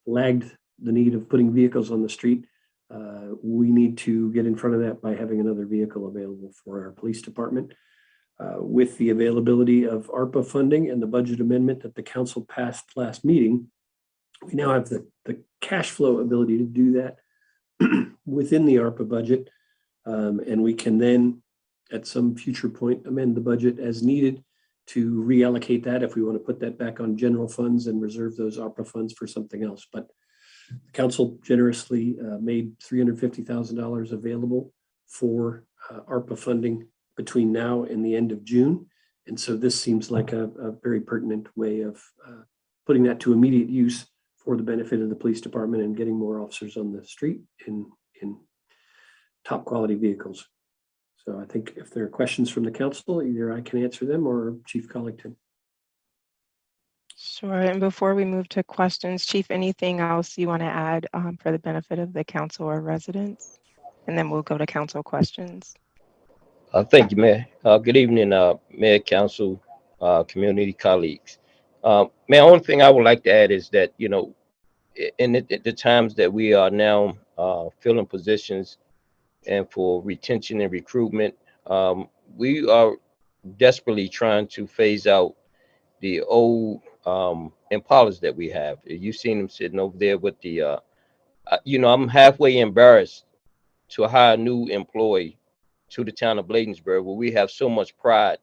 lagged the need of putting vehicles on the street, we need to get in front of that by having another vehicle available for our police department. With the availability of ARPA funding and the budget amendment that the council passed last meeting, we now have the cash flow ability to do that within the ARPA budget. And we can then, at some future point, amend the budget as needed to reallocate that if we want to put that back on general funds and reserve those ARPA funds for something else. But the council generously made $350,000 available for ARPA funding between now and the end of June. And so this seems like a very pertinent way of putting that to immediate use for the benefit of the police department and getting more officers on the street in top quality vehicles. So I think if there are questions from the council, either I can answer them or Chief Collington. Sure. And before we move to questions, Chief, anything else you want to add for the benefit of the council or residents? And then we'll go to council questions. Thank you, Mayor. Good evening, Mayor, Council, community colleagues. Mayor, only thing I would like to add is that, in the times that we are now filling positions and for retention and recruitment, we are desperately trying to phase out the old Impalas that we have. You've seen them sitting over there with the, I'm halfway embarrassed to hire a new employee to the town of Bladensburg, where we have so much pride,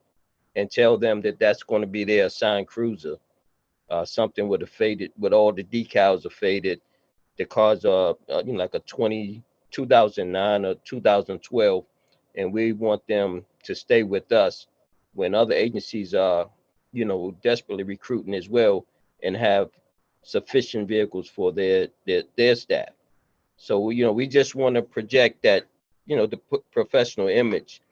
and tell them that that's going to be their assigned cruiser, something with all the decals are faded, the cars are like a 2009 or 2012, and we want them to stay with us when other agencies are, desperately recruiting as well and have sufficient vehicles for their staff. So, we just want to project that, the professional image.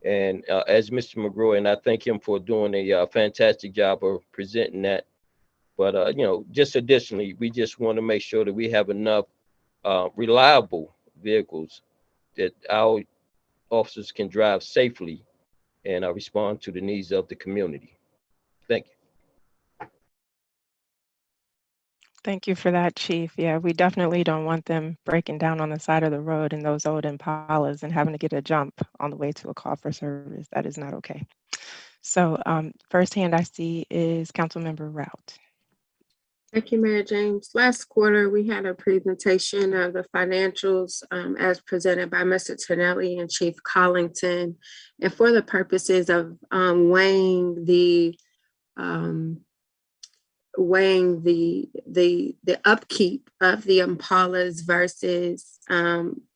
And as Mr. McGrory, and I thank him for doing a fantastic job of presenting that. But, just additionally, we just want to make sure that we have enough reliable vehicles that our officers can drive safely and respond to the needs of the community. Thank you. Thank you for that, Chief. Yeah, we definitely don't want them breaking down on the side of the road in those old Impalas and having to get a jump on the way to a call for service. That is not okay. So first hand I see is Councilmember Rout. Thank you, Mayor James. Last quarter, we had a presentation of the financials as presented by Mr. Tonelli and Chief Collington. And for the purposes of weighing the upkeep of the Impalas versus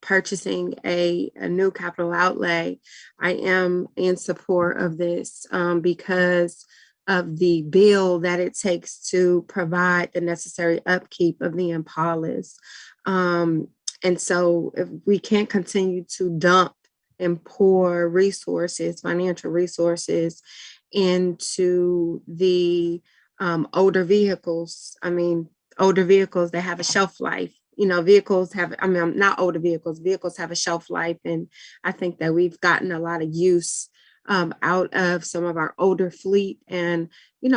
purchasing a new capital outlay, I am in support of this because of the bill that it takes to provide the necessary upkeep of the Impalas. And so if we can't continue to dump and pour resources, financial resources into the older vehicles, older vehicles that have a shelf life, vehicles have, not older vehicles have a shelf life. And I think that we've gotten a lot of use out of some of our older fleet. And,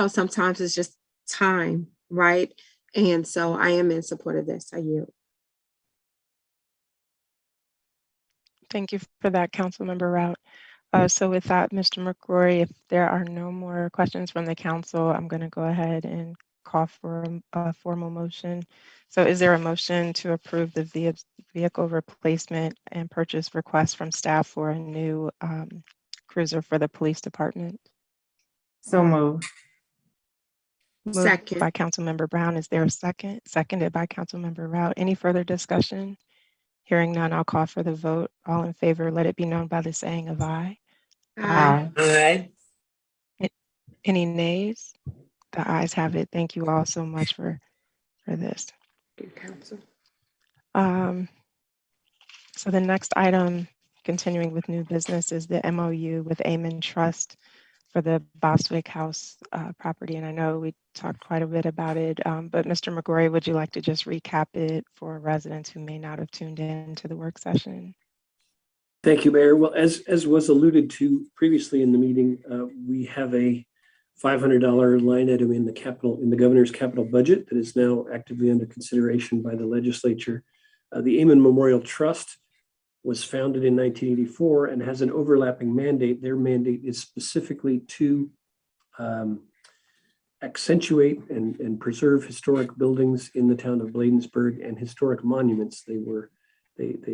sometimes it's just time, right? And so I am in support of this. I yield. Thank you for that, Councilmember Rout. So with that, Mr. McCrory, if there are no more questions from the council, I'm going to go ahead and call for a formal motion. So is there a motion to approve the vehicle replacement and purchase request from staff for a new cruiser for the police department? So moved. Moved Second. by Councilmember Brown. Is there a second? Seconded by Councilmember Rout. Any further discussion? Hearing none, I'll call for the vote. All in favor, let it be known by the saying of aye. Aye. Aye. Any nays? The ayes have it. Thank you all so much for this. Council. So the next item, continuing with new business, is the MOU with Amen Trust for the Bostwick House property. And I know we talked quite a bit about it, but Mr. McGrory, would you like to just recap it for residents who may not have tuned in to the work session? Thank you, Mayor. Well, as was alluded to previously in the meeting, we have a $500 line item in the governor's capital budget that is now actively under consideration by the legislature. The Amen Memorial Trust was founded in 1984 and has an overlapping mandate. Their mandate is specifically to accentuate and preserve historic buildings in the town of Bladensburg and historic monuments. They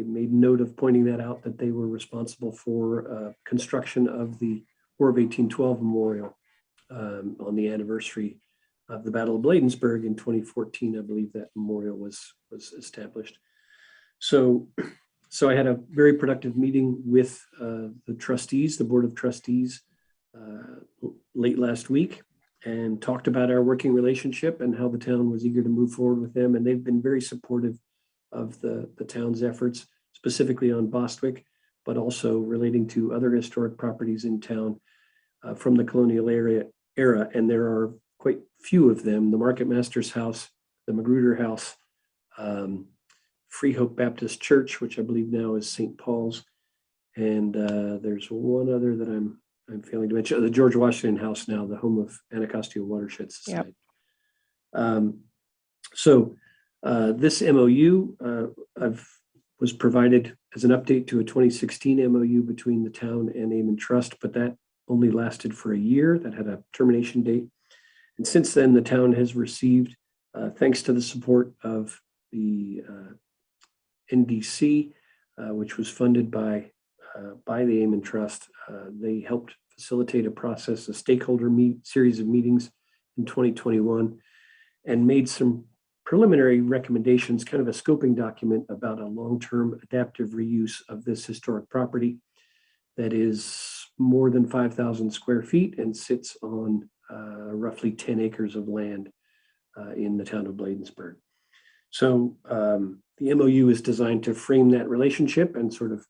made note of pointing that out, that they were responsible for construction of the War of 1812 Memorial on the anniversary of the Battle of Bladensburg in 2014. I believe that memorial was established. So I had a very productive meeting with the trustees, the Board of Trustees, late last week, and talked about our working relationship and how the town was eager to move forward with them. And they've been very supportive of the town's efforts, specifically on Bostwick, but also relating to other historic properties in town from the colonial era. And there are quite few of them: the Market Master's House, the Magruder House, Free Hope Baptist Church, which I believe now is St. Paul's, and there's one other that I'm failing to mention, the George Washington House, now the home of Anacostia Watershed Society. Yep. This MOU was provided as an update to a 2016 MOU between the town and Amen Trust, but that only lasted for a year. That had a termination date. And since then, the town has received, thanks to the support of the NDC, which was funded by the Amen Trust. They helped facilitate a process, a stakeholder series of meetings in 2021, and made some preliminary recommendations, kind of a scoping document about a long-term adaptive reuse of this historic property that is more than 5,000 square feet and sits on roughly 10 acres of land in the town of Bladensburg. So the MOU is designed to frame that relationship and sort of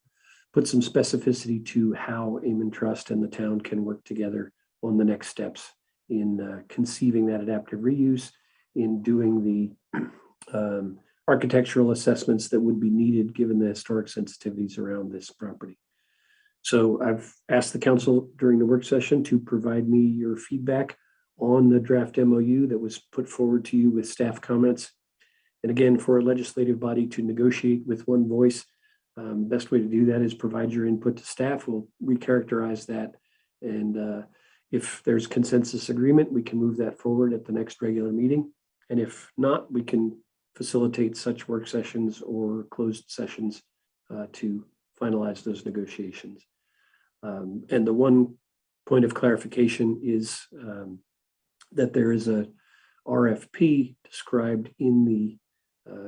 put some specificity to how Amen Trust and the town can work together on the next steps in conceiving that adaptive reuse, in doing the architectural assessments that would be needed given the historic sensitivities around this property. So I've asked the council during the work session to provide me your feedback on the draft MOU that was put forward to you with staff comments. And again, for a legislative body to negotiate with one voice, best way to do that is provide your input to staff. We'll recharacterize that. And if there's consensus agreement, we can move that forward at the next regular meeting. And if not, we can facilitate such work sessions or closed sessions to finalize those negotiations. And the one point of clarification is that there is a RFP described in the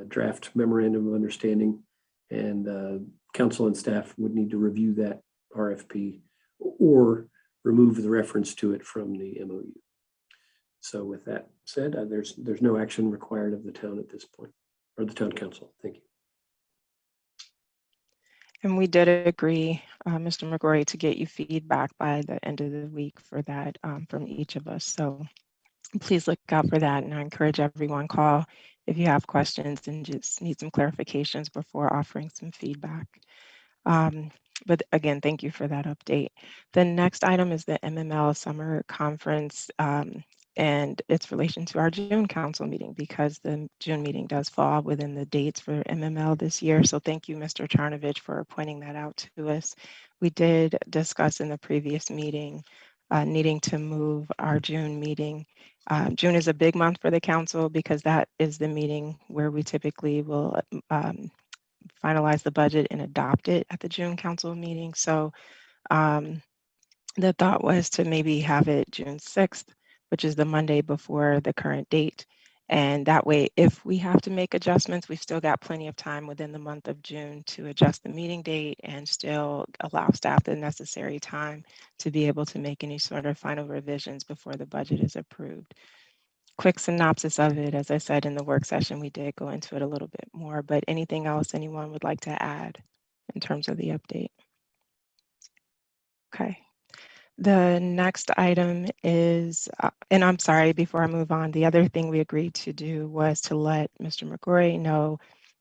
draft memorandum of understanding, and council and staff would need to review that RFP or remove the reference to it from the MOU. So with that said, there's no action required of the town at this point, or the town council. Thank you. And we did agree, Mr. McGrory, to get you feedback by the end of the week for that from each of us. So please look out for that. And I encourage everyone, call if you have questions and just need some clarifications before offering some feedback. But again, thank you for that update. The next item is the MML Summer Conference and its relation to our June council meeting, because the June meeting does fall within the dates for MML this year. So thank you, Mr. Charnovich, for pointing that out to us. We did discuss in the previous meeting needing to move our June meeting. June is a big month for the council because that is the meeting where we typically will finalize the budget and adopt it at the June council meeting. So the thought was to maybe have it June 6th, which is the Monday before the current date. And that way, if we have to make adjustments, we've still got plenty of time within the month of June to adjust the meeting date and still allow staff the necessary time to be able to make any sort of final revisions before the budget is approved. Quick synopsis of it, as I said in the work session, we did go into it a little bit more, but anything else anyone would like to add in terms of the update? Okay. The next item is, and I'm sorry, before I move on, the other thing we agreed to do was to let Mr. McGrory know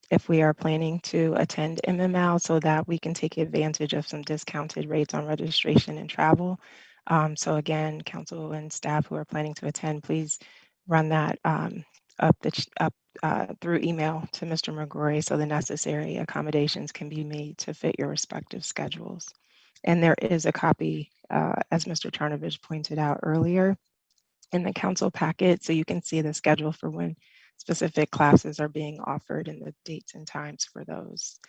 if we are planning to attend MML so that we can take advantage of some discounted rates on registration and travel. So again, council and staff who are planning to attend, please run that up through email to Mr. McGrory so the necessary accommodations can be made to fit your respective schedules. And there is a copy, as Mr. Charnovich pointed out earlier, in the council packet, so you can see the schedule for when specific classes are being offered and the dates and times for those.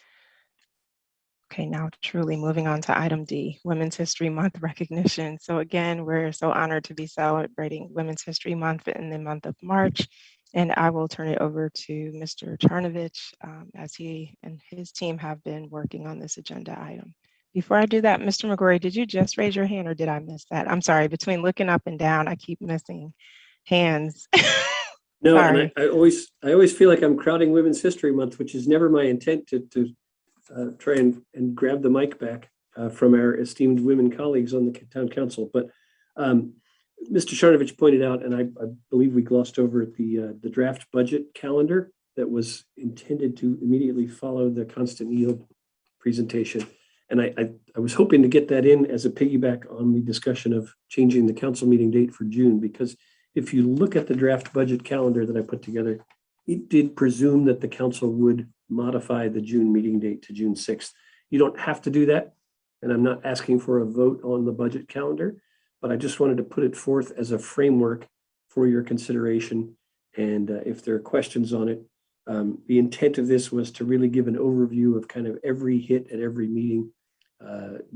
Okay, now truly moving on to item D, Women's History Month recognition. So again, we're so honored to be celebrating Women's History Month in the month of March. And I will turn it over to Mr. Charnovich as he and his team have been working on this agenda item. Before I do that, Mr. McGrory, did you just raise your hand or did I miss that? I'm sorry, between looking up and down, I keep missing hands. No, Sorry. and I always feel like I'm crowding Women's History Month, which is never my intent to try and grab the mic back from our esteemed women colleagues on the town council. But Mr. Charnovich pointed out, and I believe we glossed over the draft budget calendar that was intended to immediately follow the constant yield presentation. And I was hoping to get that in as a piggyback on the discussion of changing the council meeting date for June, because if you look at the draft budget calendar that I put together, it did presume that the council would modify the June meeting date to June 6th. You don't have to do that. And I'm not asking for a vote on the budget calendar, but I just wanted to put it forth as a framework for your consideration. And if there are questions on it, the intent of this was to really give an overview of kind of every hit at every meeting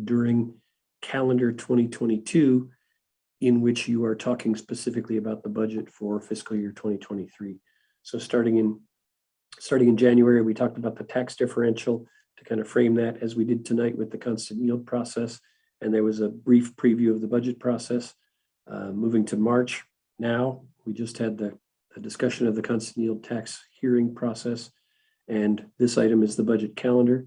during calendar 2022, in which you are talking specifically about the budget for fiscal year 2023. So starting in January, we talked about the tax differential to kind of frame that as we did tonight with the constant yield process. And there was a brief preview of the budget process. Moving to March now, we just had the discussion of the constant yield tax hearing process. And this item is the budget calendar.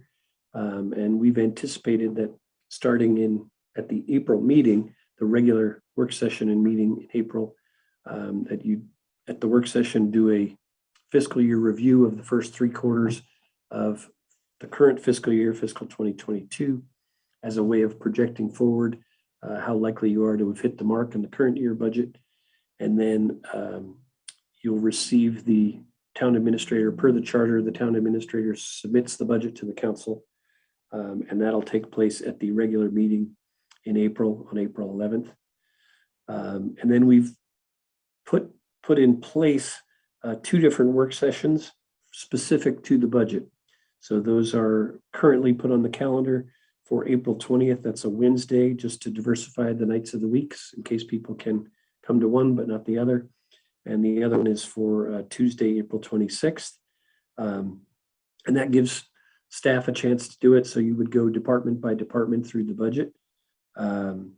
And we've anticipated that starting at the April meeting, the regular work session and meeting in April, that you at the work session do a fiscal year review of the first 3 quarters of the current fiscal year, fiscal 2022, as a way of projecting forward how likely you are to have hit the mark in the current year budget. And then you'll receive the town administrator, per the charter, the town administrator submits the budget to the council. And that'll take place at the regular meeting in April, on April 11th. And then we've put in place 2 different work sessions specific to the budget. So those are currently put on the calendar for April 20th. That's a Wednesday, just to diversify the nights of the weeks in case people can come to one but not the other. And the other one is for Tuesday, April 26th. And that gives staff a chance to do it. So you would go department by department through the budget. And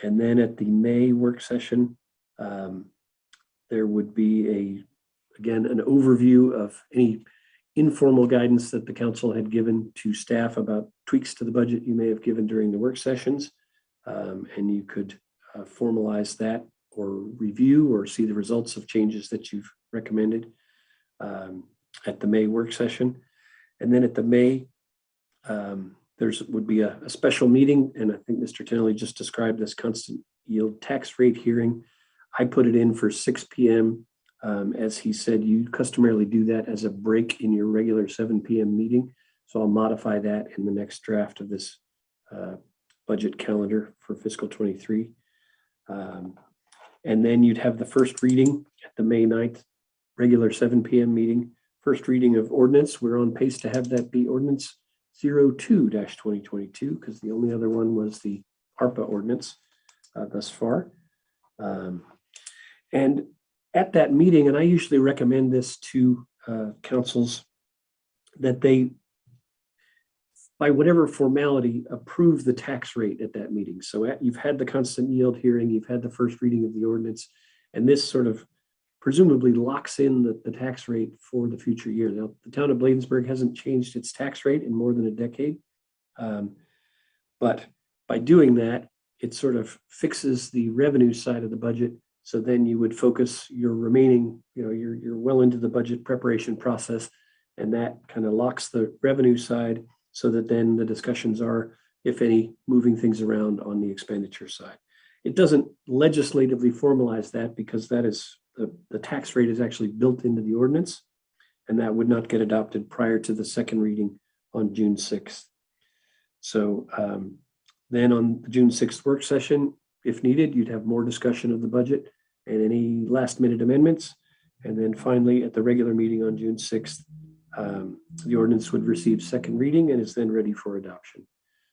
then at the May work session, there would be again, an overview of any informal guidance that the council had given to staff about tweaks to the budget you may have given during the work sessions. And you could formalize that or review or see the results of changes that you've recommended at the May work session. And then at the May, would be a special meeting, and I think Mr. Tennelly just described this constant yield tax rate hearing. I put it in for 6 p.m. As he said, you customarily do that as a break in your regular 7 p.m. meeting. So I'll modify that in the next draft of this budget calendar for fiscal 23. And then you'd have the first reading at the May 9th regular 7 p.m. meeting. First reading of ordinance. We're on pace to have that be ordinance 02-2022, because the only other one was the ARPA ordinance thus far. And at that meeting, and I usually recommend this to councils, that they, by whatever formality, approve the tax rate at that meeting. So you've had the constant yield hearing, you've had the first reading of the ordinance, and this sort of presumably locks in the tax rate for the future year. Now, the town of Bladensburg hasn't changed its tax rate in more than a decade. But by doing that, it sort of fixes the revenue side of the budget. So then you would focus your remaining, you're well into the budget preparation process, and that kind of locks the revenue side so that then the discussions are, if any, moving things around on the expenditure side. It doesn't legislatively formalize that because that is the tax rate is actually built into the ordinance, and that would not get adopted prior to the second reading on June 6th. So then on the June 6th work session, if needed, you'd have more discussion of the budget and any last minute amendments. And then finally, at the regular meeting on June 6th, the ordinance would receive second reading and is then ready for adoption.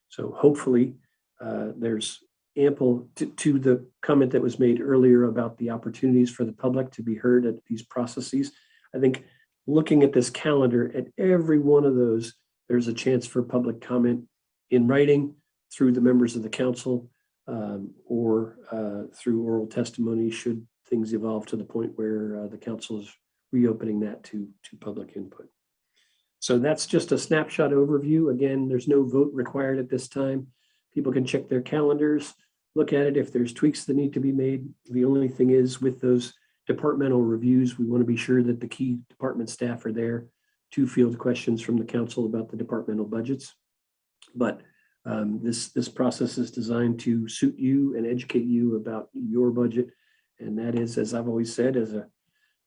So hopefully there's ample to the comment that was made earlier about the opportunities for the public to be heard at these processes. I think looking at this calendar, at every one of those, there's a chance for public comment in writing through the members of the council or through oral testimony should things evolve to the point where the council is reopening that to public input. So that's just a snapshot overview. Again, there's no vote required at this time. People can check their calendars, look at it if there's tweaks that need to be made. The only thing is with those departmental reviews, we want to be sure that the key department staff are there to field questions from the council about the departmental budgets. But this process is designed to suit you and educate you about your budget. And that is, as I've always said, as a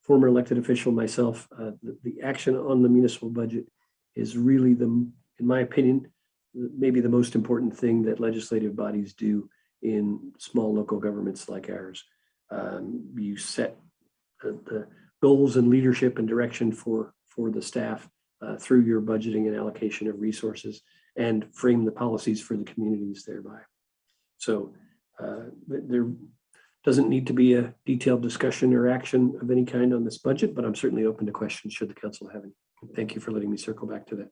former elected official myself, the action on the municipal budget is really in my opinion, maybe the most important thing that legislative bodies do in small local governments like ours. You set the goals and leadership and direction for the staff through your budgeting and allocation of resources, and frame the policies for the communities thereby. So doesn't need to be a detailed discussion or action of any kind on this budget, but I'm certainly open to questions should the council have any. Thank you for letting me circle back to that.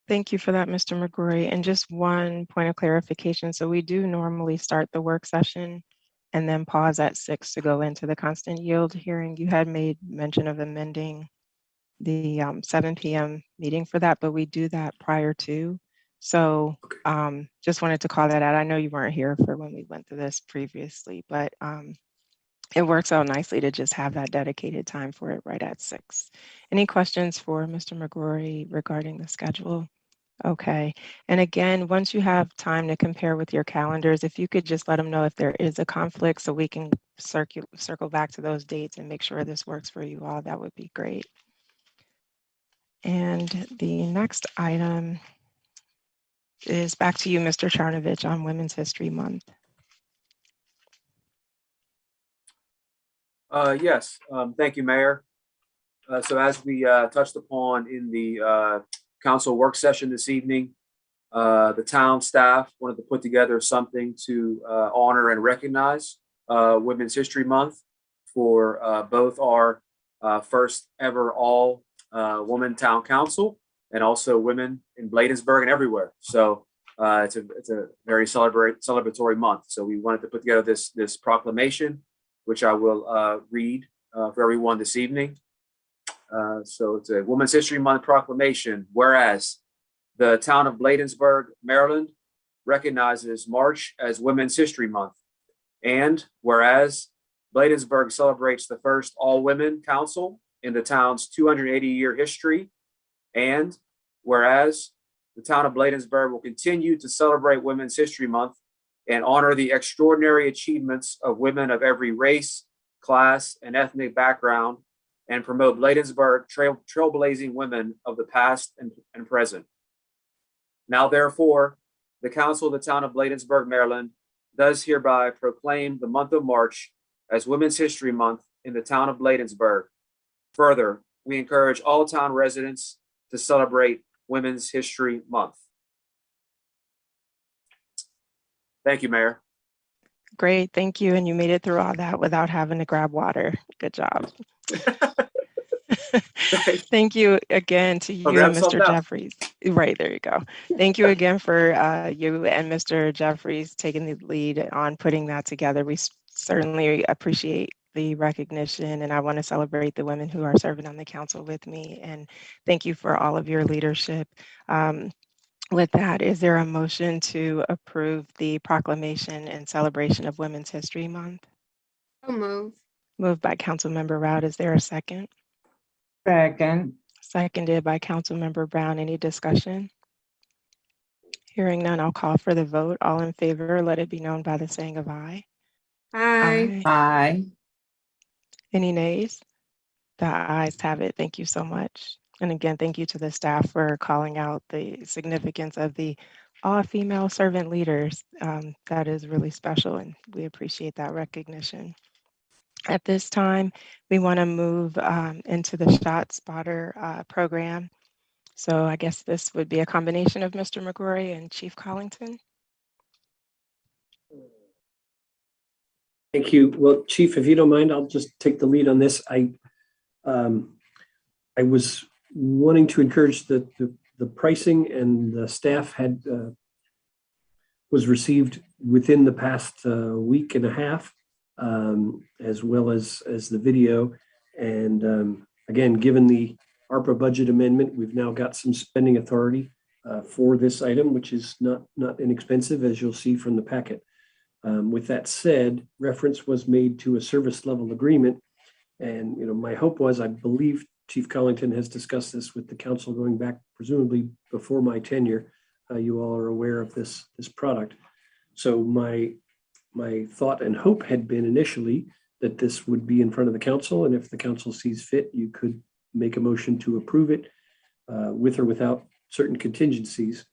Thank you for that, Mr. McGrory. And just one point of clarification. So we do normally start the work session and then pause at 6 to go into the constant yield hearing. You had made mention of amending the 7 p.m. meeting for that, but we do that prior to. So just wanted to call that out. I know you weren't here for when we went through this previously, but it works out nicely to just have that dedicated time for it right at 6. Any questions for Mr. McGrory regarding the schedule? Okay. And again, once you have time to compare with your calendars, if you could just let them know if there is a conflict so we can circle back to those dates and make sure this works for you all, that would be great. And the next item is back to you, Mr. Charnovich, on Women's History Month. Yes, thank you, Mayor. So as we touched upon in the council work session this evening, the town staff wanted to put together something to honor and recognize Women's History Month for both our first ever all woman town council and also women in Bladensburg and everywhere. So it's a very celebratory month. So we wanted to put together this proclamation, which I will read for everyone this evening. So it's a Women's History Month proclamation. Whereas the town of Bladensburg, Maryland, recognizes March as Women's History Month. And whereas Bladensburg celebrates the first all-women council in the town's 280-year history. And whereas the town of Bladensburg will continue to celebrate Women's History Month and honor the extraordinary achievements of women of every race, class, and ethnic background, and promote Bladensburg trailblazing women of the past and present. Now, therefore, the Council of the Town of Bladensburg, Maryland, does hereby proclaim the month of March as Women's History Month in the town of Bladensburg. Further, we encourage all town residents to celebrate Women's History Month. Thank you, Mayor. Great, thank you. And you made it through all that without having to grab water. Good job. Thank you again to you and Mr. Jeffries. Right, there you go. Thank you again for you and Mr. Jeffries taking the lead on putting that together. We certainly appreciate the recognition, and I want to celebrate the women who are serving on the council with me. And thank you for all of your leadership. With that, is there a motion to approve the proclamation and celebration of Women's History Month? So move. Moved by Councilmember Rout. Is there a second? Second. Seconded by Councilmember Brown. Any discussion? Hearing none, I'll call for the vote. All in favor, let it be known by the saying of aye. Aye. Aye. Any nays? The ayes have it. Thank you so much. And again, thank you to the staff for calling out the significance of the all-female servant leaders. That is really special, and we appreciate that recognition. At this time, we want to move into the Shot Spotter program. So I guess this would be a combination of Mr. McGrory and Chief Collington. Thank you. Well, Chief, if you don't mind, I'll just take the lead on this. I was wanting to encourage the pricing, and the staff had was received within the past week and a half, as well as the video. And again, given the ARPA budget amendment, we've now got some spending authority for this item, which is not inexpensive, as you'll see from the packet. With that said, reference was made to a service level agreement. And my hope was, I believe Chief Collington has discussed this with the council going back, presumably before my tenure. You all are aware of this product. So my thought and hope had been initially that this would be in front of the council, and if the council sees fit, you could make a motion to approve it with or without certain contingencies.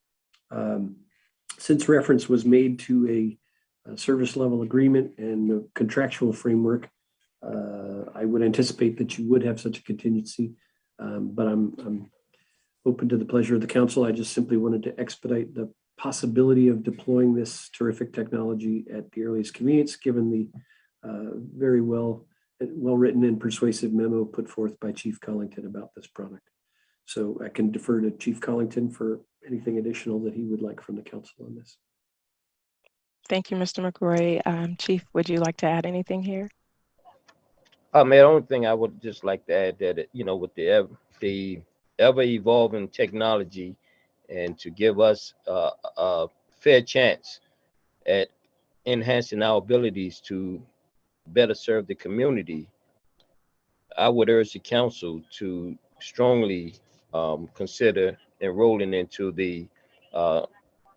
Since reference was made to a service level agreement and a contractual framework, I would anticipate that you would have such a contingency, but I'm open to the pleasure of the council. I just simply wanted to expedite the possibility of deploying this terrific technology at the earliest convenience, given the very well-written and persuasive memo put forth by Chief Collington about this product. So I can defer to Chief Collington for anything additional that he would like from the council on this. Thank you, Mr. McRoy. Chief, would you like to add anything here? Man, the only thing I would just like to add that, with the ever evolving technology, and to give us a fair chance at enhancing our abilities to better serve the community, I would urge the council to strongly consider enrolling into the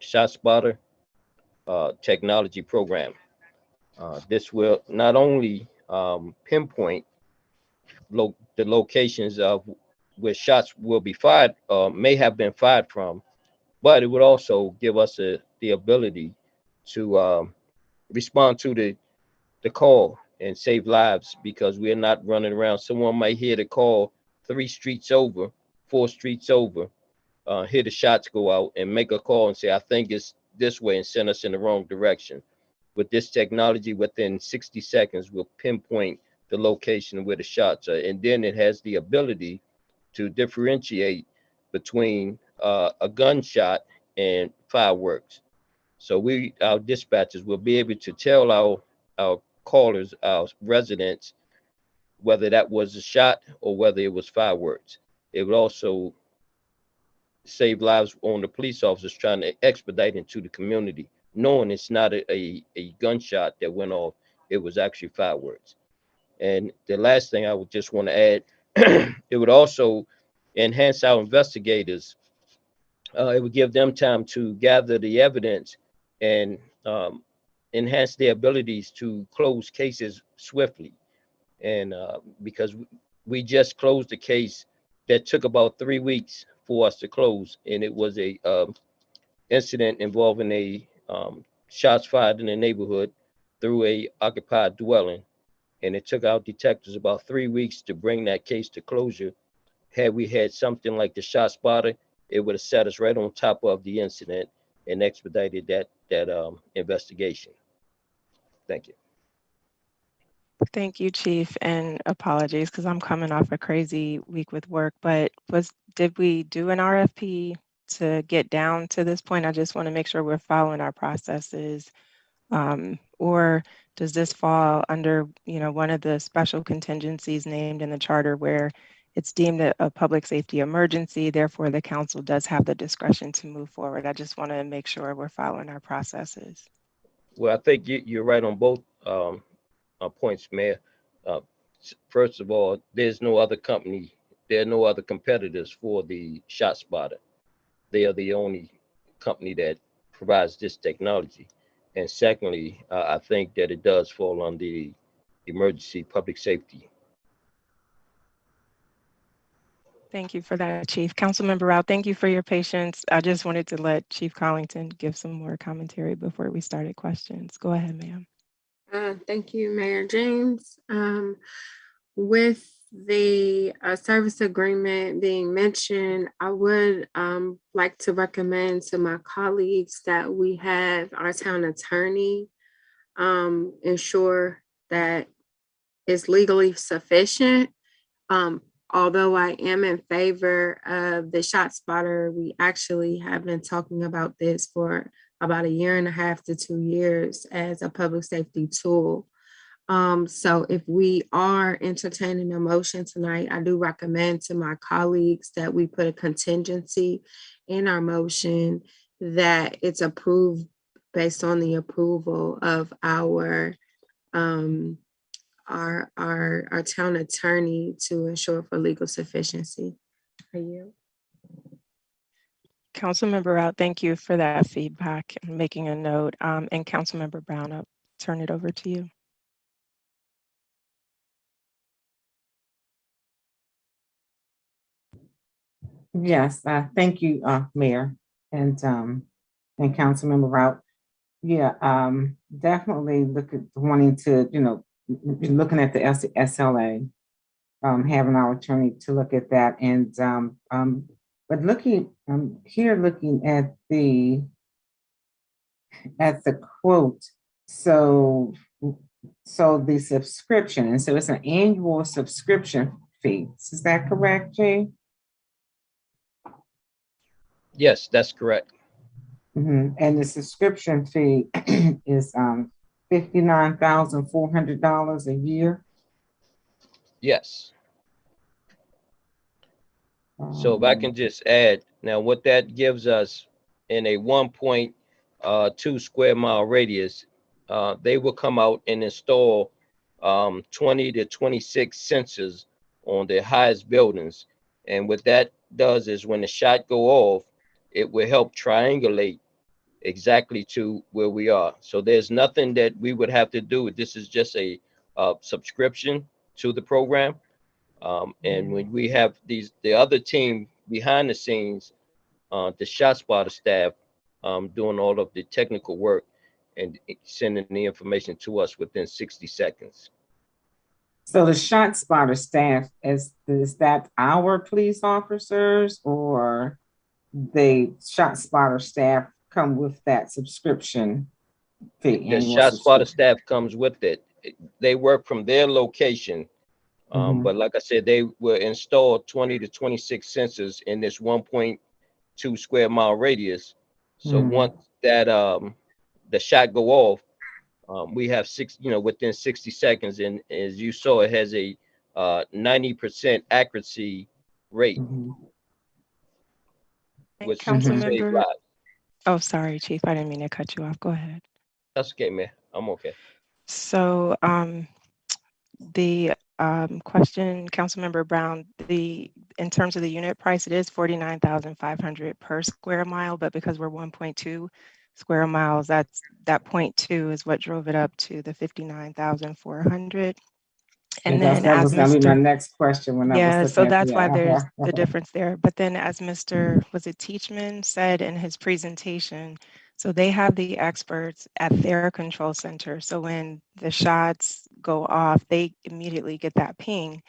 ShotSpotter technology program. This will not only pinpoint the locations of where shots will be fired, may have been fired from, but it would also give us the ability to respond to the call and save lives, because we're not running around. Someone might hear the call 3 streets over, 4 streets over, hear the shots go out and make a call and say, I think it's this way, and send us in the wrong direction. With this technology, within 60 seconds, we'll pinpoint the location where the shots are. And then it has the ability to differentiate between a gunshot and fireworks. So our dispatchers will be able to tell our callers, our residents, whether that was a shot or whether it was fireworks. It would also save lives on the police officers trying to expedite into the community, knowing it's not a gunshot that went off, it was actually fireworks. And the last thing I would just want to add, it would also enhance our investigators. It would give them time to gather the evidence and enhance their abilities to close cases swiftly. And because we just closed a case that took about 3 weeks for us to close, and it was a incident involving a shots fired in the neighborhood through a occupied dwelling, and it took our detectives about 3 weeks to bring that case to closure. Had we had something like the ShotSpotter, it would have set us right on top of the incident and expedited that investigation. Thank you. Thank you, Chief, and apologies because I'm coming off a crazy week with work, but did we do an RFP to get down to this point? I just want to make sure we're following our processes. Or does this fall under, one of the special contingencies named in the charter where it's deemed a public safety emergency, therefore the council does have the discretion to move forward? I just want to make sure we're following our processes. Well, I think you're right on both points, Mayor. First of all, there are no other competitors for the ShotSpotter. They are the only company that provides this technology. And secondly, I think that it does fall under the emergency public safety. Thank you for that, Chief. Councilmember Rao, thank you for your patience. I just wanted to let Chief Collington give some more commentary before we started questions. Go ahead, ma'am. Thank you, Mayor James. With the service agreement being mentioned, I would like to recommend to my colleagues that we have our town attorney ensure that it's legally sufficient. Although I am in favor of the ShotSpotter, we actually have been talking about this for about 1.5 to 2 years as a public safety tool. So if we are entertaining a motion tonight, I do recommend to my colleagues that we put a contingency in our motion that it's approved based on the approval of our town attorney to ensure for legal sufficiency. Are you? Councilmember Rao, thank you for that feedback and making a note. And Councilmember Brown, I'll turn it over to you. Yes, thank you, Mayor and Councilmember Rout. Yeah, definitely wanting to, looking at the SLA, having our attorney to look at that, and but looking at the at the quote. So the subscription, and so it's an annual subscription fee. Is that correct, Jay? Yes, that's correct. And the subscription fee is $59,400 a year. Yes. So if I can just add, now what that gives us in a 1.2 square mile radius, they will come out and install 20 to 26 sensors on the highest buildings. And what that does is when the shot go off, it will help triangulate exactly to where we are. So there's nothing that we would have to do. This is just a subscription to the program. And when we have the other team behind the scenes, the shot spotter staff, doing all of the technical work and sending the information to us within 60 seconds. So the shot spotter staff, is that our police officers, or the shot spotter staff come with that subscription fee? The shot spotter staff comes with it. They work from their location. But like I said, they will install 20 to 26 sensors in this 1.2 square mile radius. So once that the shot go off, we have within 60 seconds, and as you saw, it has a 90% accuracy rate, which should save lives. Oh, sorry, Chief. I didn't mean to cut you off. Go ahead. That's okay, man. I'm okay. So the question, Councilmember Brown, in terms of the unit price, it is $49,500 per square mile, but because we're 1.2 square miles, that 0.2 is what drove it up to the $59,400. And then that was gonna be my next question when I was so looking at that's why there's the difference there. But then as Mr. Teachman said in his presentation, so they have the experts at their control center. So when the shots go off, they immediately get that ping.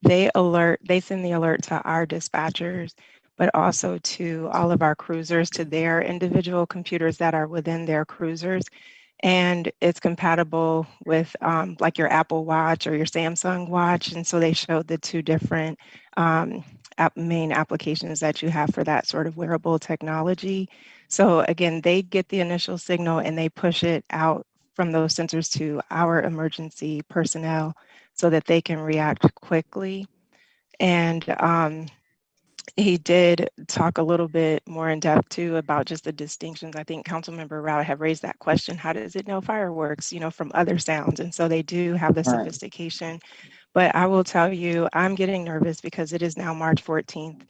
They send the alert to our dispatchers, but also to all of our cruisers, to their individual computers that are within their cruisers. And it's compatible with like your Apple Watch or your Samsung Watch. And so they showed the two different main applications that you have for that sort of wearable technology. So again, they get the initial signal and they push it out from those sensors to our emergency personnel so that they can react quickly. And he did talk a little bit more in depth too about just the distinctions. I think Councilmember Rao had raised that question. How does it know fireworks, from other sounds? And so they do have the sophistication. But I will tell you, I'm getting nervous because it is now March 14th.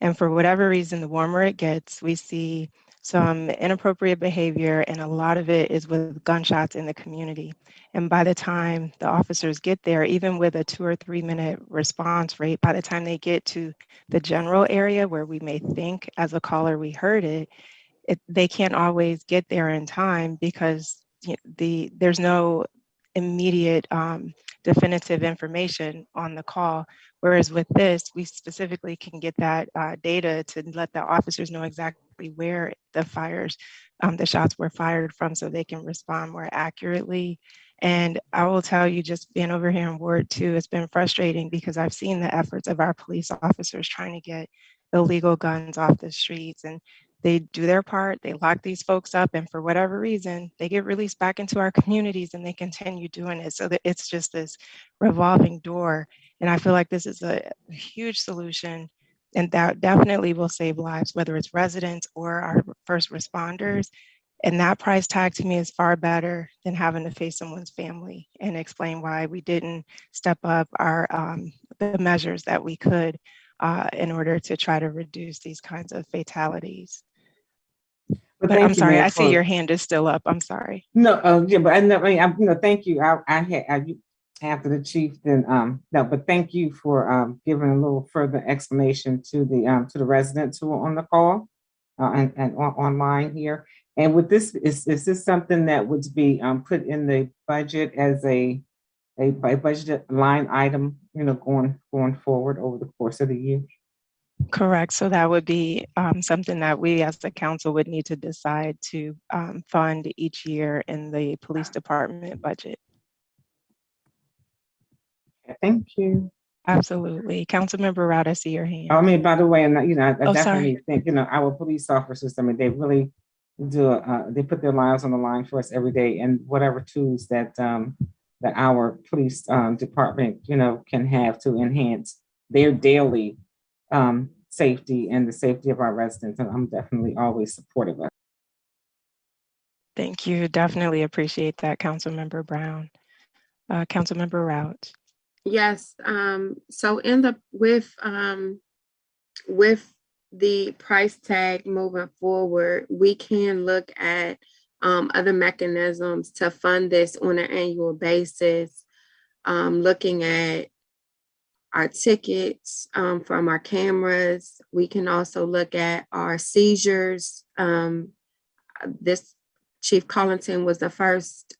And for whatever reason, the warmer it gets, we see some inappropriate behavior, and a lot of it is with gunshots in the community. And by the time the officers get there, even with a 2 or 3 minute response rate, by the time they get to the general area where we may think as a caller we heard it, they can't always get there in time because there's no immediate definitive information on the call. Whereas with this, we specifically can get that data to let the officers know exactly where the shots were fired from so they can respond more accurately. And I will tell you, just being over here in Ward 2, it's been frustrating because I've seen the efforts of our police officers trying to get illegal guns off the streets, and they do their part, they lock these folks up, and for whatever reason, they get released back into our communities and they continue doing it. So that it's just this revolving door. And I feel like this is a huge solution, and that definitely will save lives, whether it's residents or our first responders. And that price tag to me is far better than having to face someone's family and explain why we didn't step up our the measures that we could in order to try to reduce these kinds of fatalities. But I'm sorry, I see your hand is still up. I'm sorry. No, yeah, but I know, thank you. I had after the chief, then no, but thank you for giving a little further explanation to the residents who are on the call and online here. And with this, is this something that would be put in the budget as a budget line item, going forward over the course of the year? Correct. So that would be something that we as the council would need to decide to fund each year in the police department budget. Thank you. Absolutely. Councilmember Rout, I see your hand. I mean, by the way, and I Oh, sorry. definitely think, our police officers, I mean, they really do, they put their lives on the line for us every day, and whatever tools that that our police department, can have to enhance their daily safety and the safety of our residents. And I'm definitely always supportive of it. Thank you. Definitely appreciate that, Councilmember Brown. Councilmember Rout. Yes, so with the price tag moving forward, we can look at other mechanisms to fund this on an annual basis, looking at our tickets from our cameras. We can also look at our seizures. This Chief Collington was the first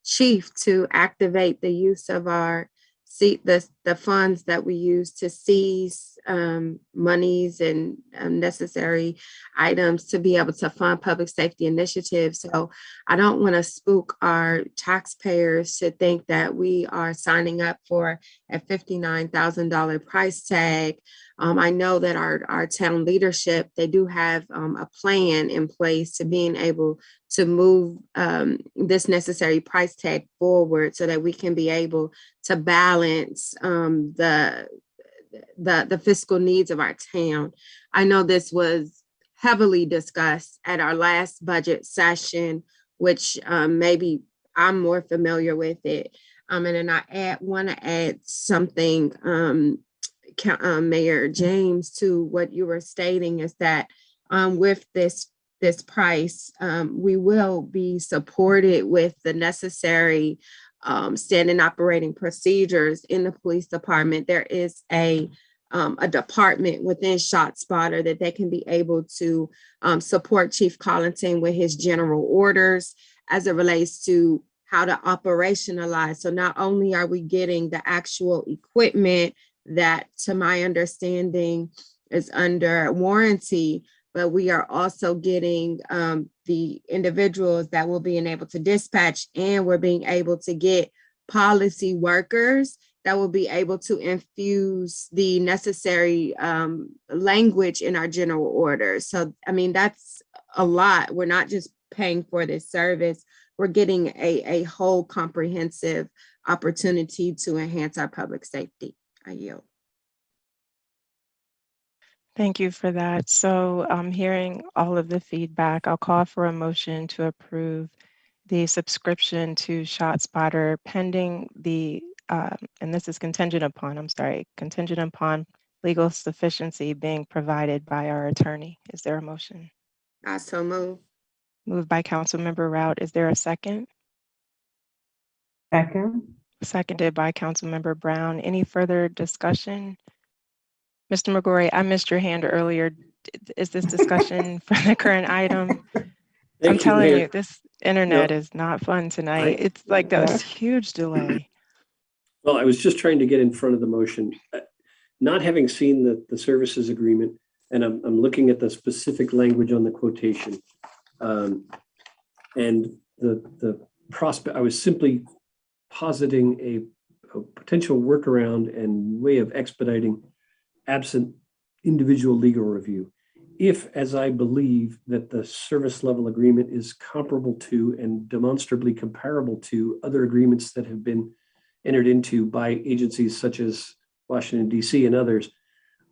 chief to activate the use of our the funds that we use to seize monies and necessary items to be able to fund public safety initiatives. So I don't want to spook our taxpayers to think that we are signing up for a $59,000 price tag. I know that our town leadership, they do have a plan in place to being able to move this necessary price tag forward so that we can be able to balance the fiscal needs of our town. I know this was heavily discussed at our last budget session, which maybe I'm more familiar with it. And then I want to add something, Mayor James, to what you were stating is that with this price, we will be supported with the necessary standard operating procedures in the police department. There is a department within ShotSpotter that they can be able to support Chief Collington with his general orders as it relates to how to operationalize. So not only are we getting the actual equipment that, to my understanding, is under warranty, but we are also getting the individuals that will be able to dispatch, and we're being able to get policy workers that will be able to infuse the necessary language in our general orders. So, I mean, that's a lot. We're not just paying for this service. We're getting a whole comprehensive opportunity to enhance our public safety. I yield. Thank you for that. So hearing all of the feedback, I'll call for a motion to approve the subscription to ShotSpotter pending the, and this is contingent upon legal sufficiency being provided by our attorney. Is there a motion? I so move. Moved by Councilmember Rout. Is there a second? Second. Seconded by Councilmember Brown. Any further discussion? Mr. McGorry, I missed your hand earlier. Is this discussion for the current item? I'm telling you, this internet is not fun tonight. It's like this huge delay. Well, I was just trying to get in front of the motion. Not having seen the services agreement, and I'm looking at the specific language on the quotation. And the prospect, I was simply positing a potential workaround and way of expediting absent individual legal review. If, as I believe, that the service level agreement is comparable to and demonstrably comparable to other agreements that have been entered into by agencies such as Washington, D.C. and others,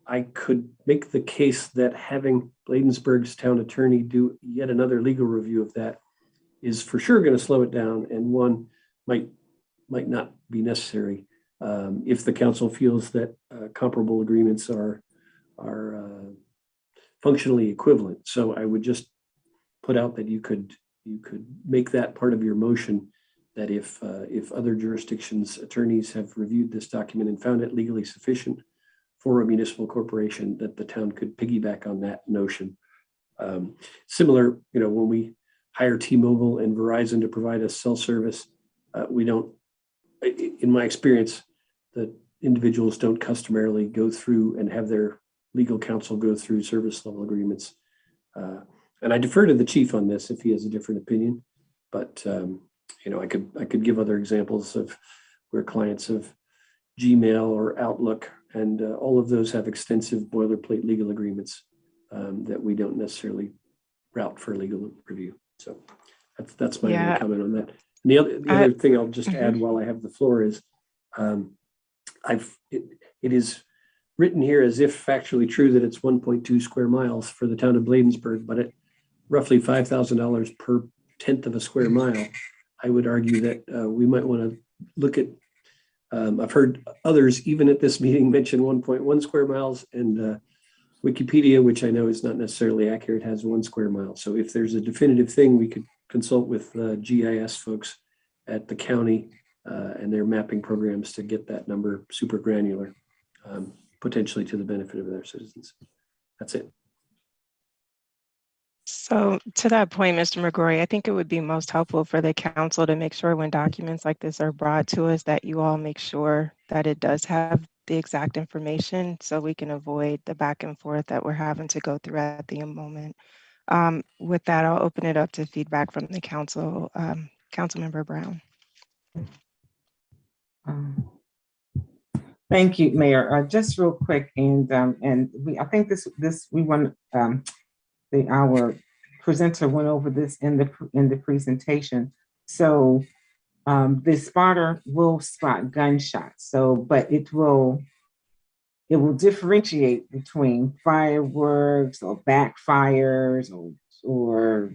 I could make the case that having Bladensburg's town attorney do yet another legal review of that is for sure going to slow it down, and one might not be necessary if the council feels that comparable agreements are functionally equivalent. So I would just put out that you could make that part of your motion, that if other jurisdictions' attorneys have reviewed this document and found it legally sufficient for a municipal corporation, that the town could piggyback on that notion. Similar, when we hire T-Mobile and Verizon to provide us cell service, we don't, in my experience, the individuals don't customarily go through and have their legal counsel go through service level agreements. And I defer to the chief on this if he has a different opinion, but I could give other examples of where clients of Gmail or Outlook, and all of those have extensive boilerplate legal agreements that we don't necessarily route for legal review. So that's my only comment on that. And the other thing I'll just add while I have the floor is it is written here as if factually true that it's 1.2 square miles for the town of Bladensburg, but at roughly $5,000 per tenth of a square mile, I would argue that we might want to look at, I've heard others, even at this meeting, mention 1.1 square miles, and Wikipedia, which I know is not necessarily accurate, has 1 square mile. So if there's a definitive thing, we could consult with GIS folks at the county and their mapping programs to get that number super granular, potentially to the benefit of their citizens. That's it. So to that point, Mr. McGrory, I think it would be most helpful for the council to make sure when documents like this are brought to us that you all make sure that it does have the exact information so we can avoid the back and forth that we're having to go through at the moment. With that, I'll open it up to feedback from the council. Councilmember Brown. Thank you, Mayor. Just real quick, and I think we want our presenter went over this in the presentation. So the spotter will spot gunshots. So, but it will differentiate between fireworks or backfires or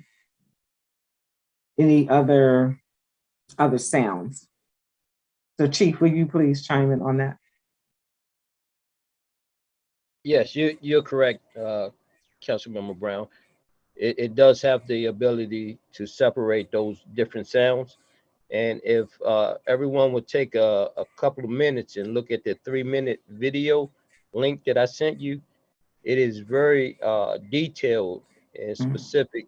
any other sounds. So, Chief, will you please chime in on that? Yes, you're correct, Councilmember Brown. It does have the ability to separate those different sounds. And if everyone would take a couple of minutes and look at the 3-minute video link that I sent you, it is very detailed and specific.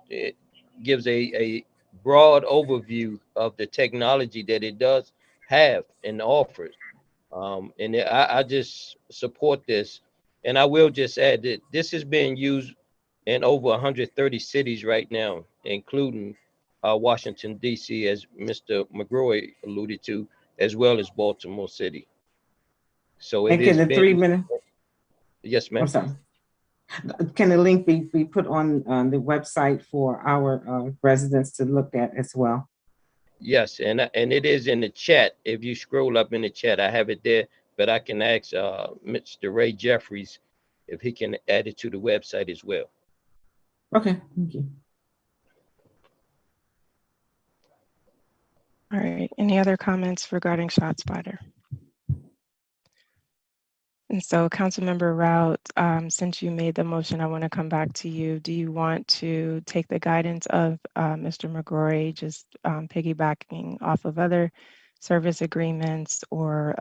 It gives a broad overview of the technology that it does have and offers. And I just support this. And I will just add that this is being used in over 130 cities right now, including Washington, D.C., as Mr. McGrory alluded to, as well as Baltimore City. So it is the being, 3 minutes. Yes, ma'am. I'm sorry. Can the link be put on the website for our residents to look at as well? Yes, and it is in the chat. If you scroll up in the chat, I have it there, but I can ask Mr. Ray Jeffries if he can add it to the website as well. Okay, thank you. All right, any other comments regarding ShotSpotter? And so Councilmember Rout, since you made the motion, I want to come back to you. Do you want to take the guidance of Mr. McGrory, just piggybacking off of other service agreements, or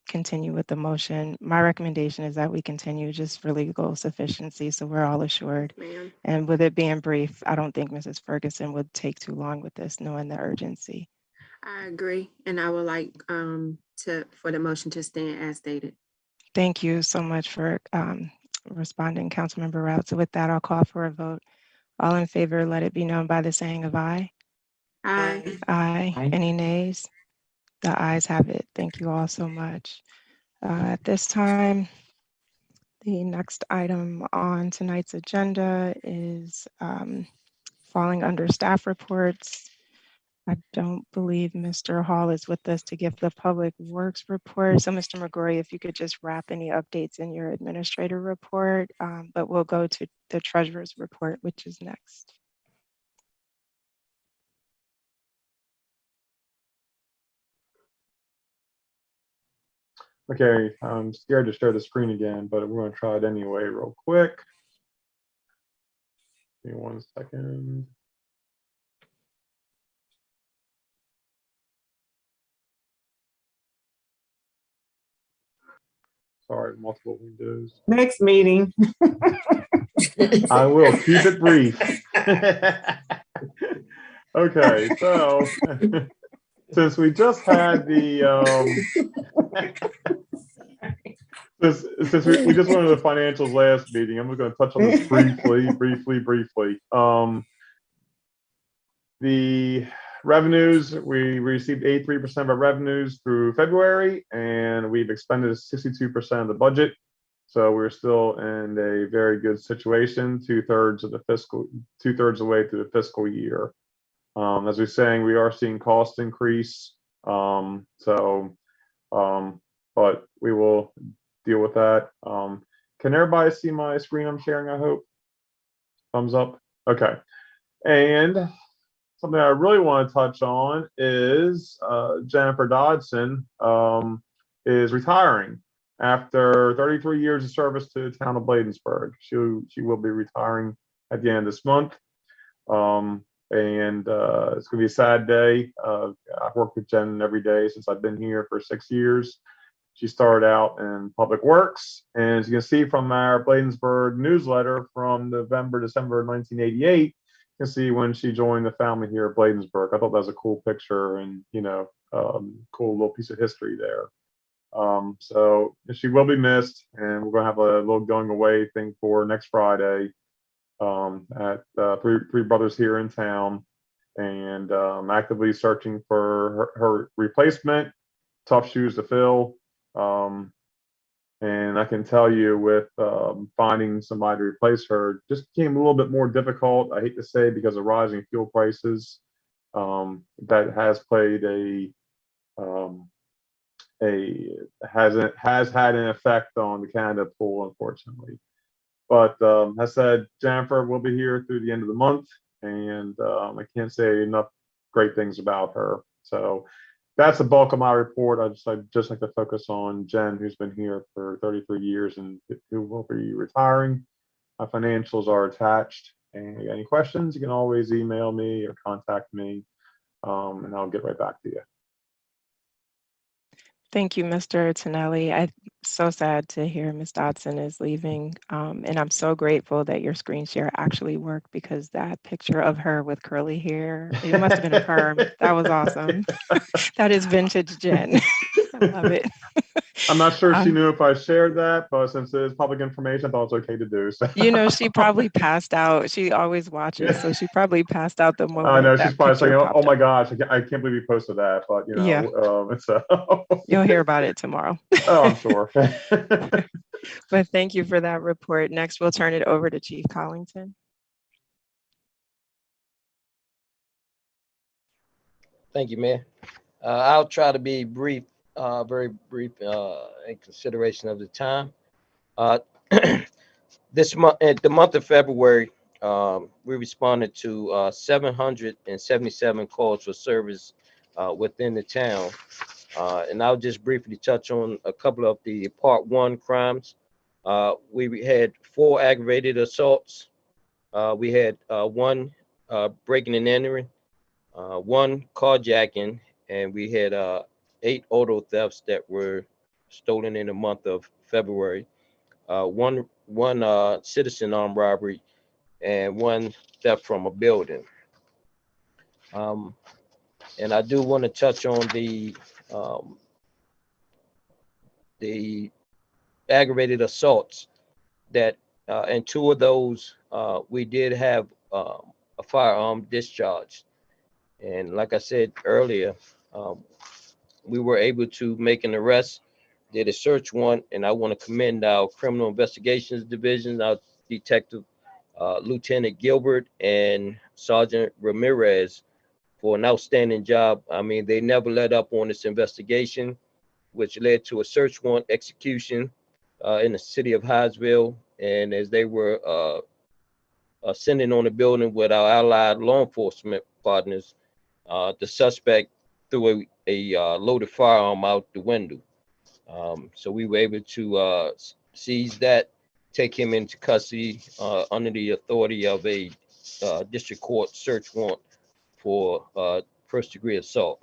continue with the motion? My recommendation is that we continue just for legal sufficiency, so we're all assured. And with it being brief, I don't think Mrs. Ferguson would take too long with this, knowing the urgency. I agree, and I would like for the motion to stand as stated. Thank you so much for responding, Councilmember Rout. So with that, I'll call for a vote. All in favor, let it be known by the saying of aye. Aye. Aye. Aye. Any nays? The ayes have it. Thank you all so much. At this time, the next item on tonight's agenda is falling under staff reports. I don't believe Mr. Hall is with us to give the Public Works report. So Mr. McGrory, if you could just wrap any updates in your administrator report, but we'll go to the treasurer's report, which is next. Okay, I'm scared to share the screen again, but we're going to try it anyway real quick. Give me 1 second. Sorry, multiple windows. Next meeting. I will keep it brief. Okay, so since we just had the Since we just went over the financials last meeting, I'm going to touch on this briefly. The revenues, we received 83% of our revenues through February, and we've expended 62% of the budget. So we're still in a very good situation, two-thirds of the way through the fiscal year. As we're saying, we are seeing cost increase. But we will deal with that. Can everybody see my screen I'm sharing, I hope? Thumbs up. Okay. And something I really want to touch on is Jennifer Dodson is retiring after 33 years of service to the town of Bladensburg. She will be retiring at the end of this month. And it's going to be a sad day. I've worked with Jen every day since I've been here for 6 years. She started out in public works, and as you can see from our Bladensburg newsletter from December 1988, you can see when she joined the family here at Bladensburg. I thought that was a cool picture and, cool little piece of history there. So she will be missed, and we're going to have a little going away thing for next Friday at Three Brothers here in town, and actively searching for her replacement. Tough shoes to fill. And I can tell you with finding somebody to replace her just became a little bit more difficult. I hate to say, because of rising fuel prices. That has played has had an effect on the Canada pool, unfortunately. But as I said, Jennifer will be here through the end of the month, and I can't say enough great things about her. So that's the bulk of my report. I'd just like to focus on Jen, who's been here for 33 years and who will be retiring. My financials are attached. And if you got any questions, you can always email me or contact me, and I'll get right back to you. Thank you, Mr. Tonelli. I'm so sad to hear Ms. Dodson is leaving. And I'm so grateful that your screen share actually worked, because that picture of her with curly hair, it must have been a perm. That was awesome. That is vintage Jen. I love it. I'm not sure she knew if I shared that, but since it is public information, I thought it was okay to do. So. She probably passed out. She always watches, so she probably passed out the moment. I know she's that probably picture saying, "Oh my up. gosh, I can't believe you posted that." But Yeah. So You'll hear about it tomorrow. Oh, I'm sure. But thank you for that report. Next, we'll turn it over to Chief Collington. Thank you, Mayor. I'll try to be brief, very brief, in consideration of the time. This month, the month of February, we responded to 777 calls for service within the town. And I'll just briefly touch on a couple of the Part 1 crimes. We had 4 aggravated assaults. We had 1 breaking and entering, 1 carjacking, and we had 8 auto thefts that were stolen in the month of February. One citizen armed robbery, and 1 theft from a building. And I do want to touch on the aggravated assaults that, and 2 of those, we did have a firearm discharged. And like I said earlier, we were able to make an arrest, did a search warrant, and I want to commend our Criminal Investigations Division, our Detective Lieutenant Gilbert and Sergeant Ramirez, for an outstanding job. I mean, they never let up on this investigation, which led to a search warrant execution in the city of Hyattsville. And as they were ascending on the building with our allied law enforcement partners, the suspect threw a loaded firearm out the window. So we were able to seize that, take him into custody under the authority of a district court search warrant for first-degree assault.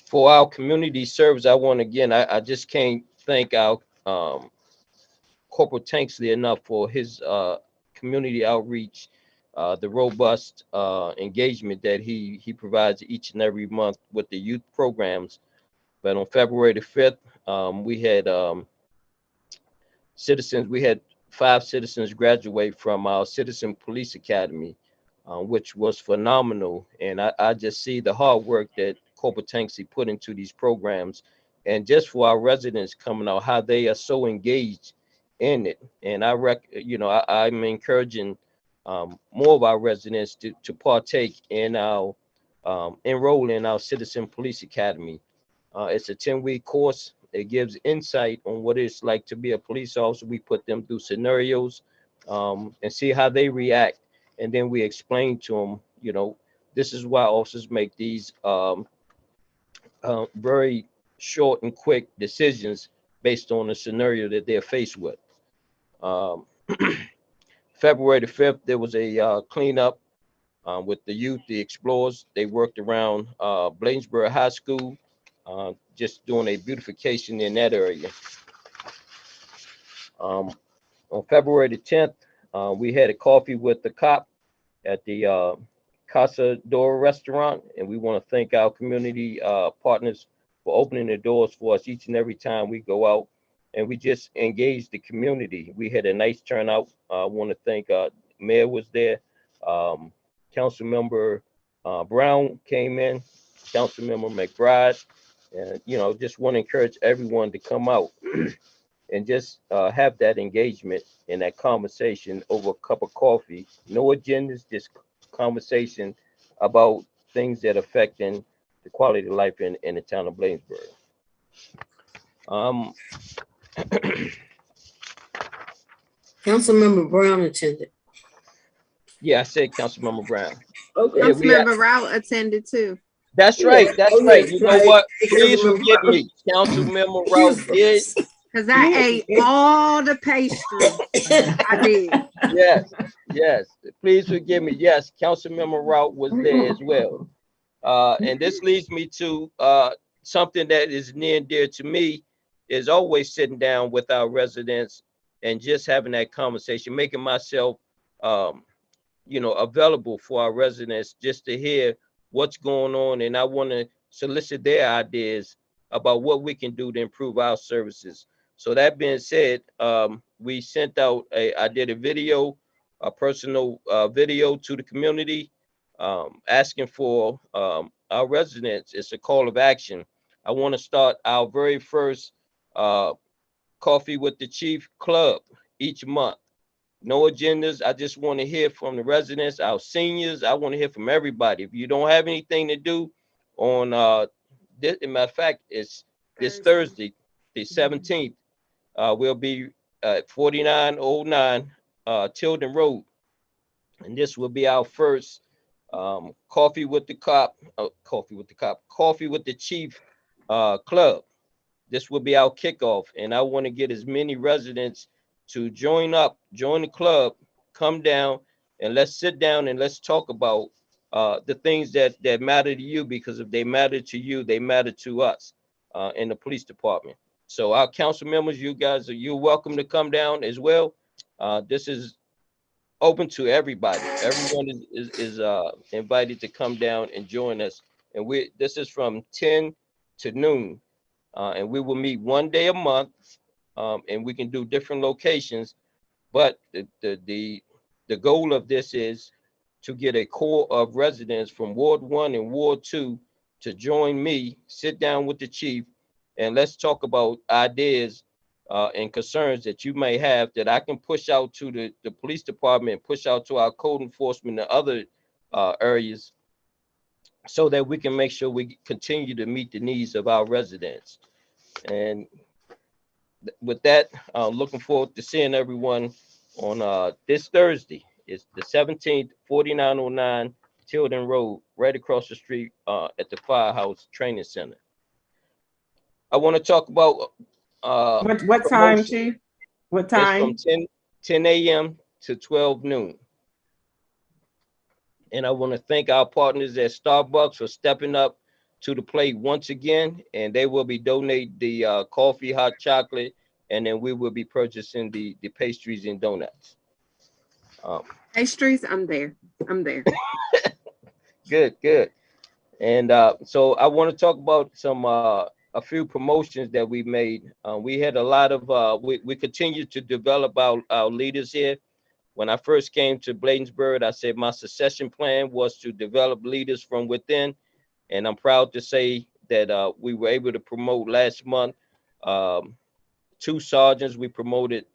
For our community service, I just can't thank our Corporal Tanksley enough for his community outreach, the robust engagement that he provides each and every month with the youth programs. But on February the 5th, we had citizens, we had 5 citizens graduate from our Citizen Police Academy, which was phenomenal. And I just see the hard work that Corporal Tanksy put into these programs. And just for our residents coming out, how they are so engaged in it. And I'm encouraging more of our residents to partake in our enroll in our Citizen Police Academy. It's a 10-week course. It gives insight on what it's like to be a police officer. We put them through scenarios and see how they react. And then we explain to them, this is why officers make these very short and quick decisions based on the scenario that they're faced with. Um, February the 5th, there was a cleanup with the youth, the explorers. They worked around Bladensburg High School, just doing a beautification in that area. On February the 10th, we had a coffee with the cop at the Casa Dora restaurant, and we want to thank our community partners for opening the doors for us each and every time we go out, and we just engage the community. We had a nice turnout. I want to thank Mayor was there, Council Member Brown came in, Council Member McBride, and just want to encourage everyone to come out and just have that engagement and that conversation over a cup of coffee. No agendas, just conversation about things that affecting the quality of life in the town of Bladensburg. Councilmember Brown attended. Yeah, I said Councilmember Brown. Okay. Yeah, Councilmember Rao attended too. That's right. That's Oh, right. yes, You know right. what? Hey, Please Councilmember forgive Brown. me. Councilmember Rao did. Because I ate all the pastry. I did. Yes. Please forgive me. Yes, Councilmember Rao was there as well. And this leads me to something that is near and dear to me, is always sitting down with our residents and just having that conversation, making myself, available for our residents just to hear what's going on. And I want to solicit their ideas about what we can do to improve our services. So that being said, we sent out I did a personal video to the community, asking for our residents. It's a call of action. I want to start our very first Coffee with the Chief Club each month. No agendas. I just want to hear from the residents, our seniors. I want to hear from everybody. If you don't have anything to do on this, as a matter of fact, it's this Thursday, the 17th. We'll be at 4909 Tilden Road. And this will be our first coffee with the chief club. This will be our kickoff, and I want to get as many residents to join the club, come down, and let's sit down and let's talk about the things that matter to you, because if they matter to you, they matter to us in the police department. So our council members, you're welcome to come down as well. This is open to everybody. Everyone is invited to come down and join us. And this is from 10 to noon. And we will meet one day a month, and we can do different locations. But the goal of this is to get a core of residents from Ward 1 and Ward 2 to join me, sit down with the chief, and let's talk about ideas and concerns that you may have that I can push out to the police department, push out to our code enforcement and other areas, so that we can make sure we continue to meet the needs of our residents. And with that, I'm looking forward to seeing everyone on this Thursday. It's the 17th, 4909 Tilden Road, right across the street at the Firehouse Training Center. I want to talk about what time, Chief? What time? It's from 10 a.m. to 12 noon. And I want to thank our partners at Starbucks for stepping up to the plate once again, and they will be donating the coffee, hot chocolate, and then we will be purchasing the pastries and donuts. Pastries, I'm there. Good. And so I want to talk about some a few promotions that we made. We had a lot of, we continue to develop our leaders here. When I first came to Bladensburg, I said my succession plan was to develop leaders from within. And I'm proud to say that we were able to promote last month 2 sergeants. We promoted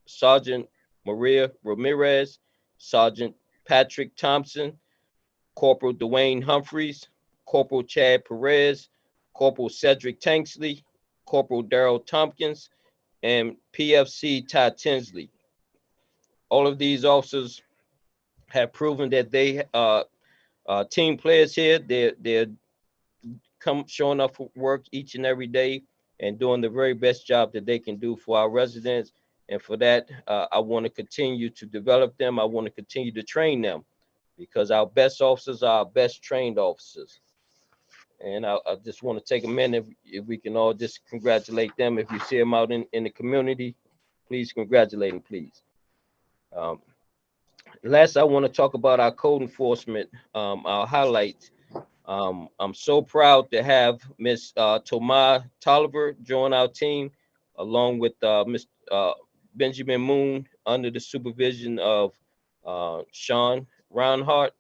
Sergeant Maria Ramirez, Sergeant Patrick Thompson, Corporal Dwayne Humphreys, Corporal Chad Perez, Corporal Cedric Tanksley, Corporal Daryl Tompkins, and PFC Ty Tinsley. All of these officers have proven that they are team players here. They're showing up for work each and every day and doing the very best job that they can do for our residents. And for that, I want to continue to develop them. I want to continue to train them, because our best officers are our best trained officers. And I just want to take a minute, if we can all just congratulate them. If you see them out in the community, please congratulate them, please. Last, I want to talk about our code enforcement, our highlights. I'm so proud to have Miss Toma Tolliver join our team, along with Mr. Benjamin Moon, under the supervision of Sean Ronhart.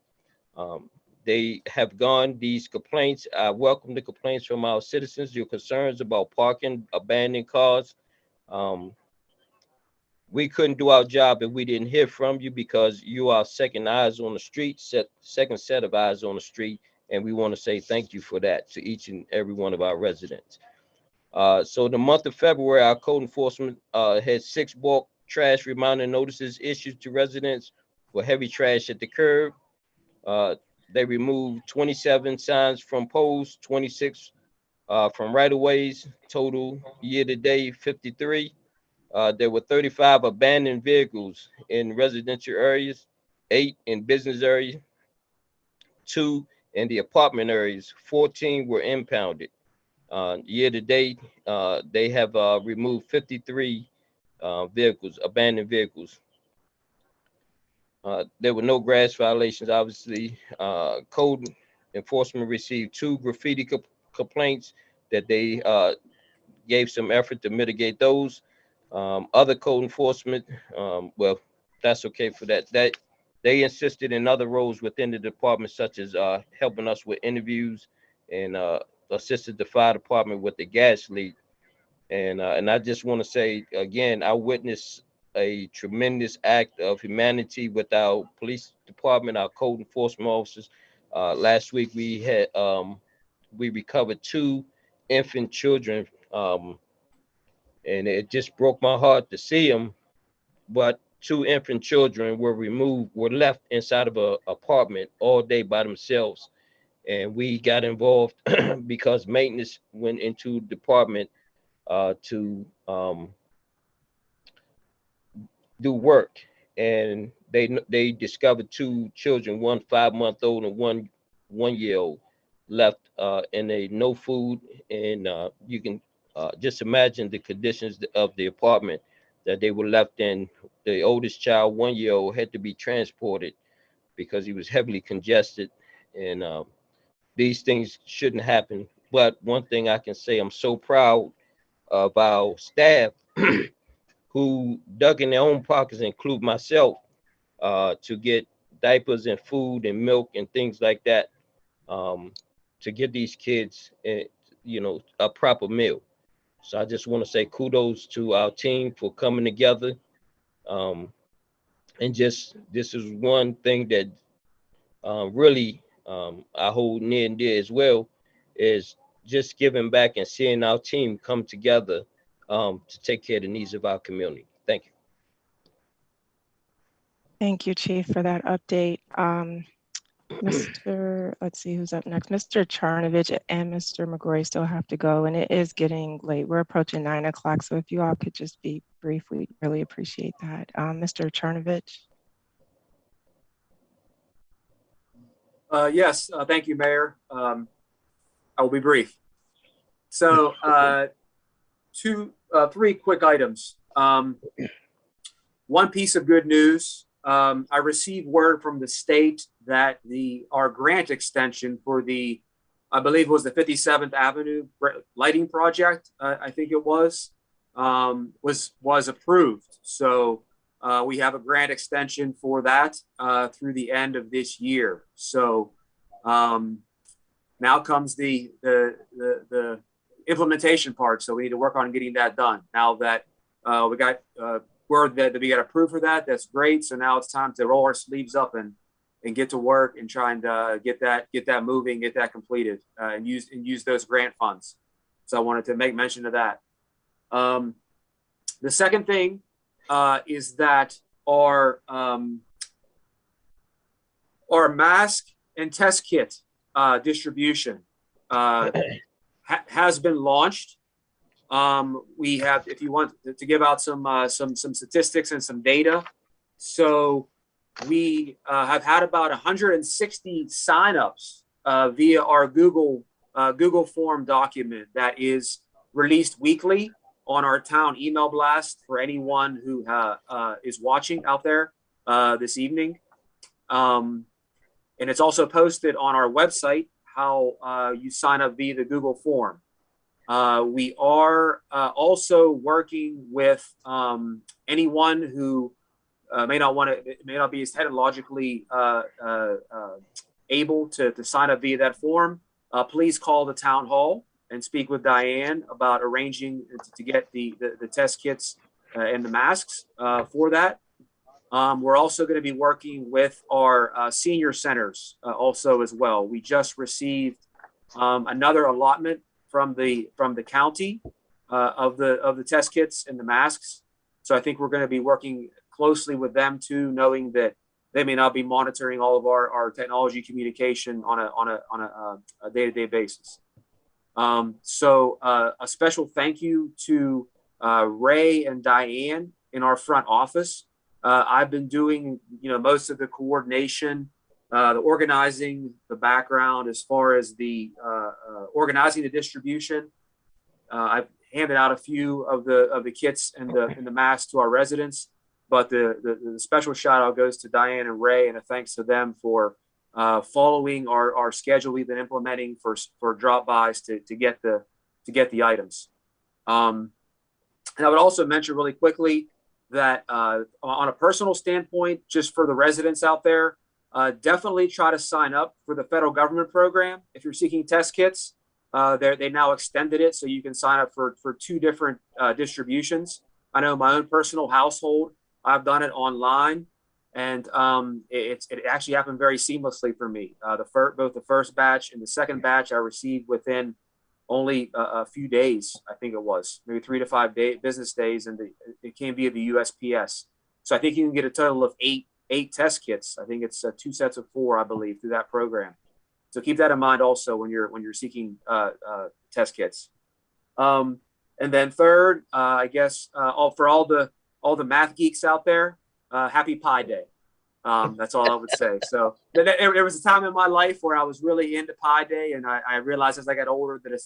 They have gone these complaints. I welcome the complaints from our citizens, your concerns about parking, abandoned cars. We couldn't do our job if we didn't hear from you, because you are second eyes on the street, second set of eyes on the street. And we want to say thank you for that to each and every one of our residents. So the month of February, our code enforcement had 6 bulk trash reminder notices issued to residents for heavy trash at the curb. They removed 27 signs from poles, 26 from right-of-ways, total year-to-date 53. There were 35 abandoned vehicles in residential areas, 8 in business areas, 2 in the apartment areas, 14 were impounded. Year-to-date, they have removed 53 vehicles, abandoned vehicles. There were no grass violations, obviously. Code enforcement received 2 graffiti complaints that they gave some effort to mitigate those. Other code enforcement, well, that's okay for that. They insisted in other roles within the department, such as helping us with interviews and assisted the fire department with the gas leak. And I just want to say again, I witnessed a tremendous act of humanity with our police department, our code enforcement officers. Last week we recovered 2 infant children, and it just broke my heart to see them. But 2 infant children were left inside of a apartment all day by themselves, and we got involved because maintenance went into the department to do work, and they discovered 2 children, one 5-month-old and one 1-year-old, left in a no food, and you can just imagine the conditions of the apartment that they were left in. The oldest child, 1-year-old, had to be transported because he was heavily congested, and these things shouldn't happen. But one thing I can say, I'm so proud of our staff who dug in their own pockets, include myself, to get diapers and food and milk and things like that, to get these kids, a proper meal. So I just want to say kudos to our team for coming together. And just this is one thing that really I hold near and dear as well, is just giving back and seeing our team come together to take care of the needs of our community. Thank you. Thank you, Chief, for that update. Let's see who's up next. Mr. Charnovich and Mr. McGrory still have to go, and it is getting late. We're approaching 9 o'clock, so if you all could just be brief, we'd really appreciate that. Mr. Charnovich. Yes, thank you, Mayor. I will be brief. So 3 quick items. One piece of good news. I received word from the state that our grant extension for the I believe it was the 57th Avenue lighting project, I think it was approved. So we have a grant extension for that through the end of this year. So now comes the implementation part. So we need to work on getting that done. Now that we got word that we got approved for that, that's great. So now it's time to roll our sleeves up and get to work and try and get that moving, get that completed, and use those grant funds. So I wanted to make mention of that. The second thing is that our mask and test kit distribution has been launched. We have, if you want to give out some statistics and some data. So we have had about 160 signups via our Google form document that is released weekly on our town email blast for anyone who is watching out there this evening. And it's also posted on our website how you sign up via the Google form. We are also working with anyone who may not be as technologically able to sign up via that form. Please call the town hall and speak with Diane about arranging to get the test kits and the masks for that. We're also going to be working with our senior centers also as well. We just received another allotment from the county of the test kits and the masks. So I think we're going to be working closely with them too, knowing that they may not be monitoring all of our technology communication on a day-to-day basis. So a special thank you to Ray and Diane in our front office. I've been doing, most of the coordination, the organizing, the background as far as the organizing the distribution. I've handed out a few of the kits and the masks to our residents, but the special shout out goes to Diane and Ray, and a thanks to them for following our schedule we've been implementing for drop-bys to get the items. And I would also mention really quickly that on a personal standpoint, just for the residents out there, definitely try to sign up for the federal government program. If you're seeking test kits, they now extended it so you can sign up for 2 different distributions. I know my own personal household, I've done it online, and it actually happened very seamlessly for me. Both the first batch and the second batch I received within only a few days. I think it was maybe 3 to 5 business days, and it came via the USPS. So I think you can get a total of eight test kits. I think it's 2 sets of 4, I believe, through that program. So keep that in mind also when you're seeking test kits. And then third, I guess for all the math geeks out there, happy Pi Day. That's all I would say. So there was a time in my life where I was really into Pi Day, and I realized as I got older that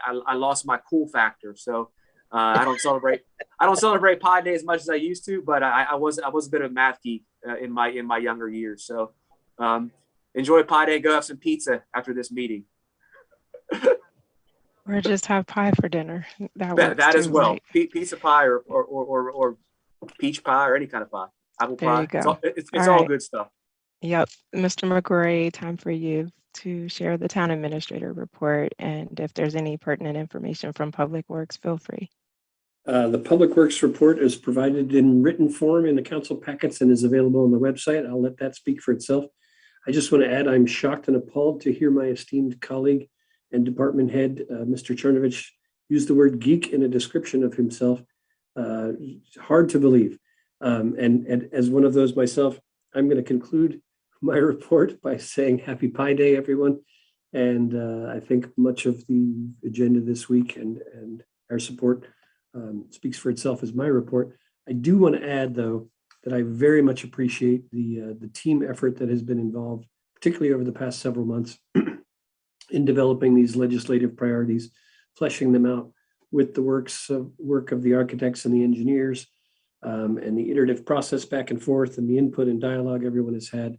I lost my cool factor. So I don't celebrate Pi Day as much as I used to, but I was a bit of a math geek in my younger years. So enjoy Pi Day. Go have some pizza after this meeting. Or just have pie for dinner. That as well. Right? Pizza pie or peach pie or any kind of pie. Apple there pie. You go. It's all good stuff. Yep. Mr. McGrory, time for you to share the town administrator report. And if there's any pertinent information from Public Works, feel free. The Public Works report is provided in written form in the council packets and is available on the website. I'll let that speak for itself. I just want to add, I'm shocked and appalled to hear my esteemed colleague and department head, Mr. Chernovich, use the word geek in a description of himself. Hard to believe. And as one of those myself, I'm going to conclude my report by saying happy Pi Day, everyone. And I think much of the agenda this week and our support speaks for itself as my report. I do want to add, though, that I very much appreciate the team effort that has been involved, particularly over the past several months, in developing these legislative priorities, fleshing them out with the work of the architects and the engineers, and the iterative process back and forth and the input and dialogue everyone has had.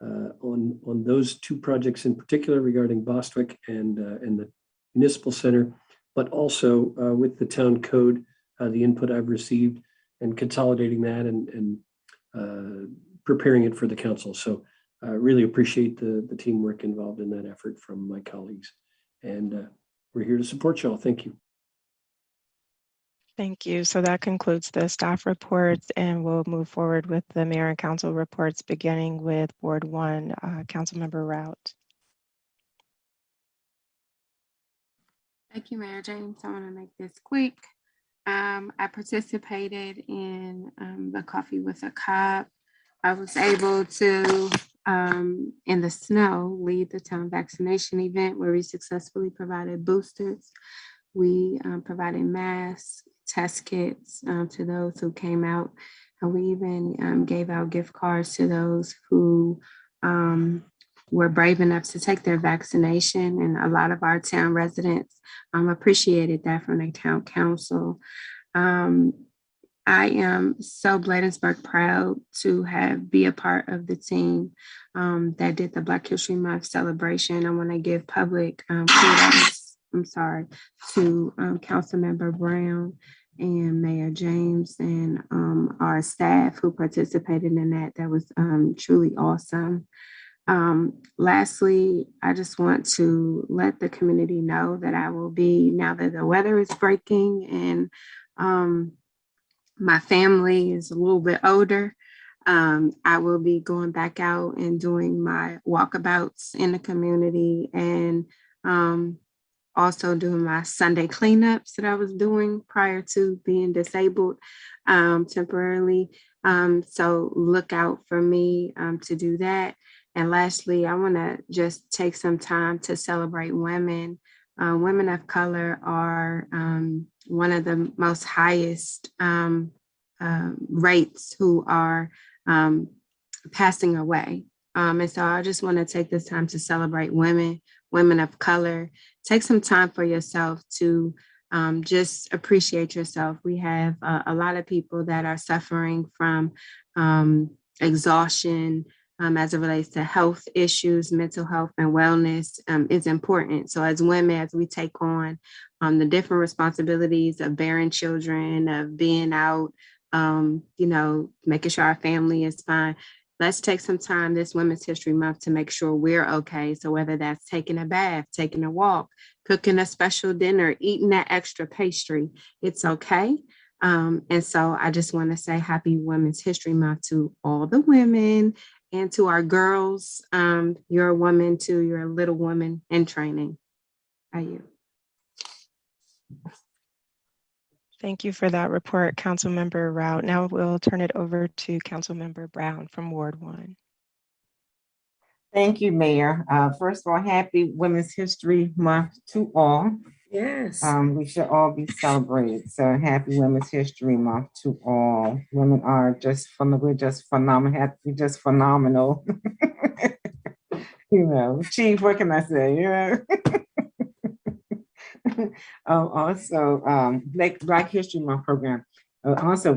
on those two projects in particular regarding Bostwick and the municipal center, but also with the town code, the input I've received and consolidating that and preparing it for the council. So really appreciate the teamwork involved in that effort from my colleagues. And we're here to support y'all. Thank you. Thank you. So that concludes the staff reports, and we'll move forward with the mayor and council reports, beginning with Ward 1, Councilmember Rout. Thank you, Mayor James. I want to make this quick. I participated in the Coffee with a Cop. I was able to, in the snow, lead the town vaccination event where we successfully provided boosters. We provided masks, test kits to those who came out. And we even gave out gift cards to those who were brave enough to take their vaccination. And a lot of our town residents appreciated that from the town council. I am so Bladensburg proud to be a part of the team that did the Black History Month celebration. I want to give public kudos, to Councilmember Brown and Mayor James and our staff who participated in that. That was truly awesome. Lastly, I just want to let the community know that I will be, now that the weather is breaking and my family is a little bit older, I will be going back out and doing my walkabouts in the community and also doing my Sunday cleanups that I was doing prior to being disabled temporarily. So look out for me to do that. And lastly, I want to just take some time to celebrate women. Women of color are one of the most highest rates who are passing away. And so I just want to take this time to celebrate women of color. Take some time for yourself to just appreciate yourself. We have a lot of people that are suffering from exhaustion, as it relates to health issues. Mental health and wellness is important. So as women, as we take on the different responsibilities of bearing children, of being out, making sure our family is fine, let's take some time this Women's History Month to make sure we're okay. So whether that's taking a bath, taking a walk, cooking a special dinner, eating that extra pastry, it's okay. And so I just want to say happy Women's History Month to all the women. And to our girls, you're a woman too, you're a little woman in training. Are you? Thank you for that report, Councilmember Rout. Now we'll turn it over to Councilmember Brown from Ward 1. Thank you, Mayor. First of all, happy Women's History Month to all. Yes. We should all be celebrated. So happy Women's History Month to all. Women are we're just phenomenal. We're just phenomenal. Chief, what can I say? Also, Black History Month program. Also,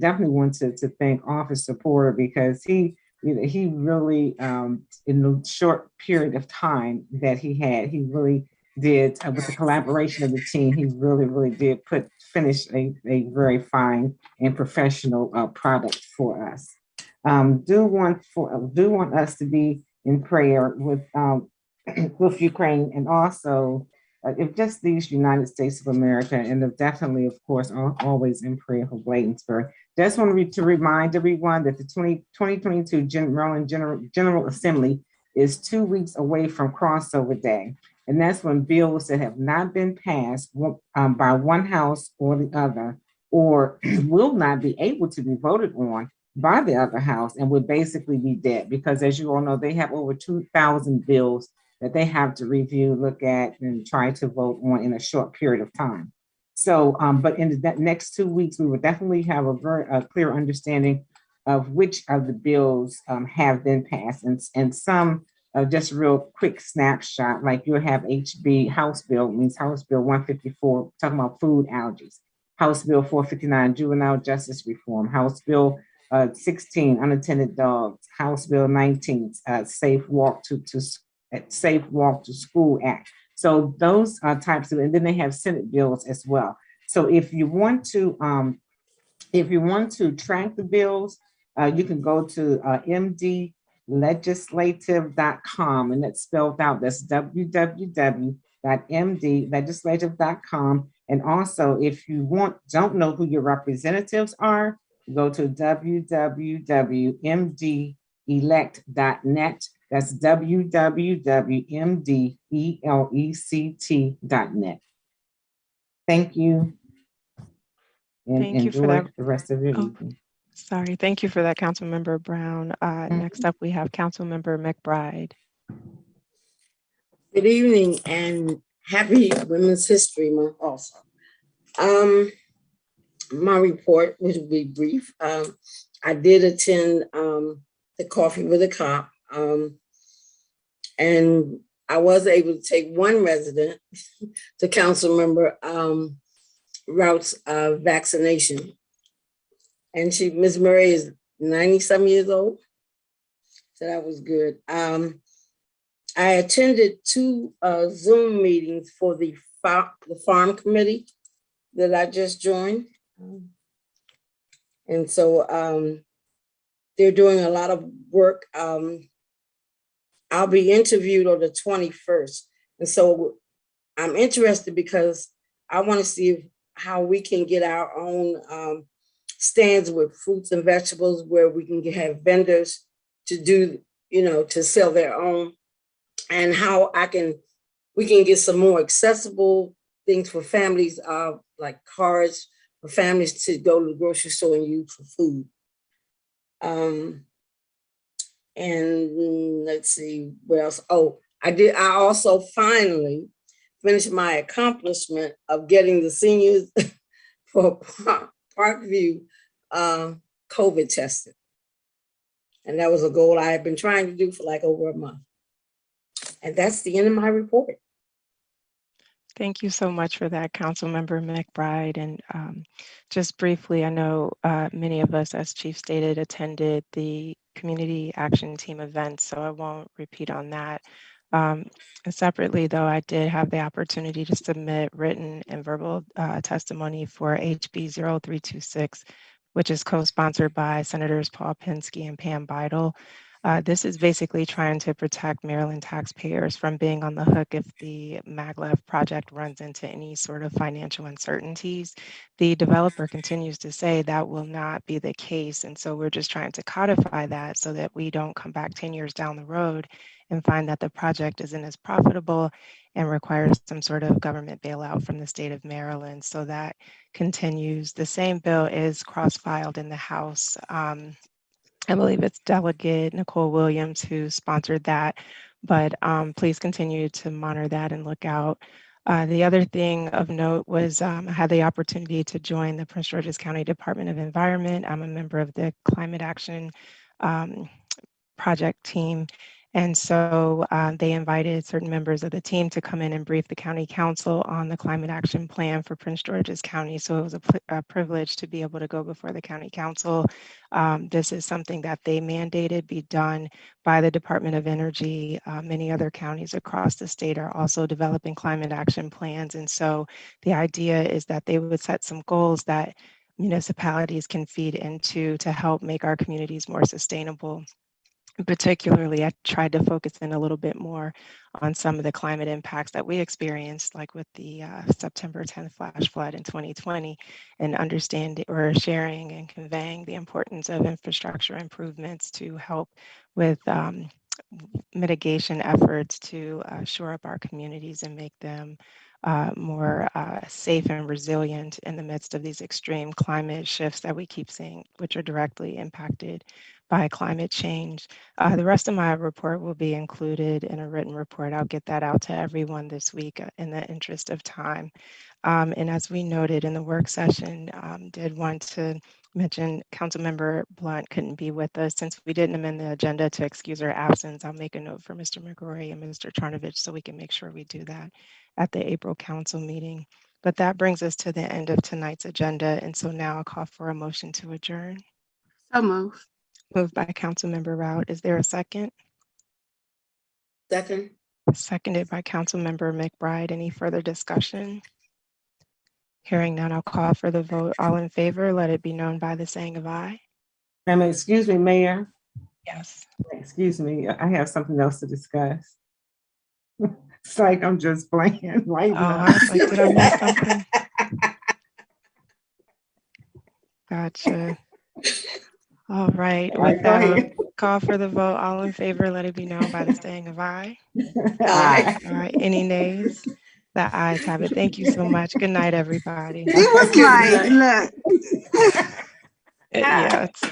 definitely want to thank Officer Porter because he really, in the short period of time that he had, he really did, with the collaboration of the team, he really did finish a very fine and professional product for us. Do want us to be in prayer with Ukraine, and also if just these United States of America, and definitely, of course, always in prayer for Bladensburg. Just want to remind everyone that the 2022 Maryland General Assembly is 2 weeks away from crossover day. And that's when bills that have not been passed by one house or the other, or will not be able to be voted on by the other house, and would basically be dead. Because as you all know, they have over 2,000 bills that they have to review, look at, and try to vote on in a short period of time. So, but in the next 2 weeks, we will definitely have a very clear understanding of which of the bills have been passed, and some just real quick snapshot, like you'll have HB House Bill, means House Bill 154, talking about food allergies. House Bill 459, juvenile justice reform. House Bill 16, unattended dogs. House Bill 19, Safe Walk Safe Walk to School Act. So those are types of, and then they have Senate bills as well. So if you want to track the bills, you can go to mdlegislative.com, and that's spelled out. That's www.mdlegislative.com. And also, if you don't know who your representatives are, go to www.mdelect.net. That's www.mdelect.net. Thank you, and Thank you for enjoy that. the rest of your Oh, evening. sorry. Thank you for that, Councilmember Brown. Next up, we have Councilmember McBride. Good evening and happy Women's History Month also. My report will be brief. I did attend the Coffee with a Cop, and I was able to take one resident to Councilmember Rout's vaccination. And Ms. Murray is 90-some years old, so that was good. I attended 2 Zoom meetings for the farm committee that I just joined. And so they're doing a lot of work. I'll be interviewed on the 21st. And so I'm interested because I want to see how we can get our own stands with fruits and vegetables where we can have vendors to do, to sell their own, and how we can get some more accessible things for families, like cards for families to go to the grocery store and use for food. And let's see what else. Oh, I also finally finished my accomplishment of getting the seniors for Parkview COVID tested. And that was a goal I had been trying to do for like over a month. And that's the end of my report. Thank you so much for that, Councilmember McBride. And just briefly, I know many of us, as Chief stated, attended the Community Action Team event, so I won't repeat on that. Separately, though, I did have the opportunity to submit written and verbal testimony for HB 0326, which is co-sponsored by Senators Paul Pinsky and Pam Beidel. This is basically trying to protect Maryland taxpayers from being on the hook if the maglev project runs into any sort of financial uncertainties. The developer continues to say that will not be the case. And so we're just trying to codify that so that we don't come back 10 years down the road and find that the project isn't as profitable and requires some sort of government bailout from the state of Maryland. So that continues. The same bill is cross-filed in the House. I believe it's Delegate Nicole Williams who sponsored that, but please continue to monitor that and look out. The other thing of note was I had the opportunity to join the Prince George's County Department of Environment. I'm a member of the Climate Action Project team. And so they invited certain members of the team to come in and brief the county council on the climate action plan for Prince George's County. So it was a privilege to be able to go before the county council. This is something that they mandated be done by the Department of Energy. Many other counties across the state are also developing climate action plans. And so the idea is that they would set some goals that municipalities can feed into to help make our communities more sustainable. Particularly, I tried to focus in a little bit more on some of the climate impacts that we experienced, like with the September 10th flash flood in 2020, and understanding or sharing and conveying the importance of infrastructure improvements to help with mitigation efforts to shore up our communities and make them more safe and resilient in the midst of these extreme climate shifts that we keep seeing, which are directly impacted by climate change. The rest of my report will be included in a written report. I'll get that out to everyone this week in the interest of time. And as we noted in the work session, did want to mention Councilmember Blunt couldn't be with us. Since we didn't amend the agenda to excuse her absence, I'll make a note for Mr. McGrory and Mr. Charnovich so we can make sure we do that at the April council meeting. But that brings us to the end of tonight's agenda. And so now I'll call for a motion to adjourn. So move. Moved by Councilmember Rout. Is there a second? Second. Seconded by Councilmember McBride. Any further discussion? Hearing none, I'll call for the vote. All in favor, let it be known by the saying of aye. Excuse me, Mayor. Yes. Excuse me. I have something else to discuss. It's like I'm just playing right Oh, now. I was like, did I miss something? Gotcha. All right. All right, With go that, ahead. I'll call for the vote. All in favor, let it be known by the saying of aye. Aye. All right. Any nays? The ayes have it. Thank you so much. Good night, everybody. It was like, Yeah, it's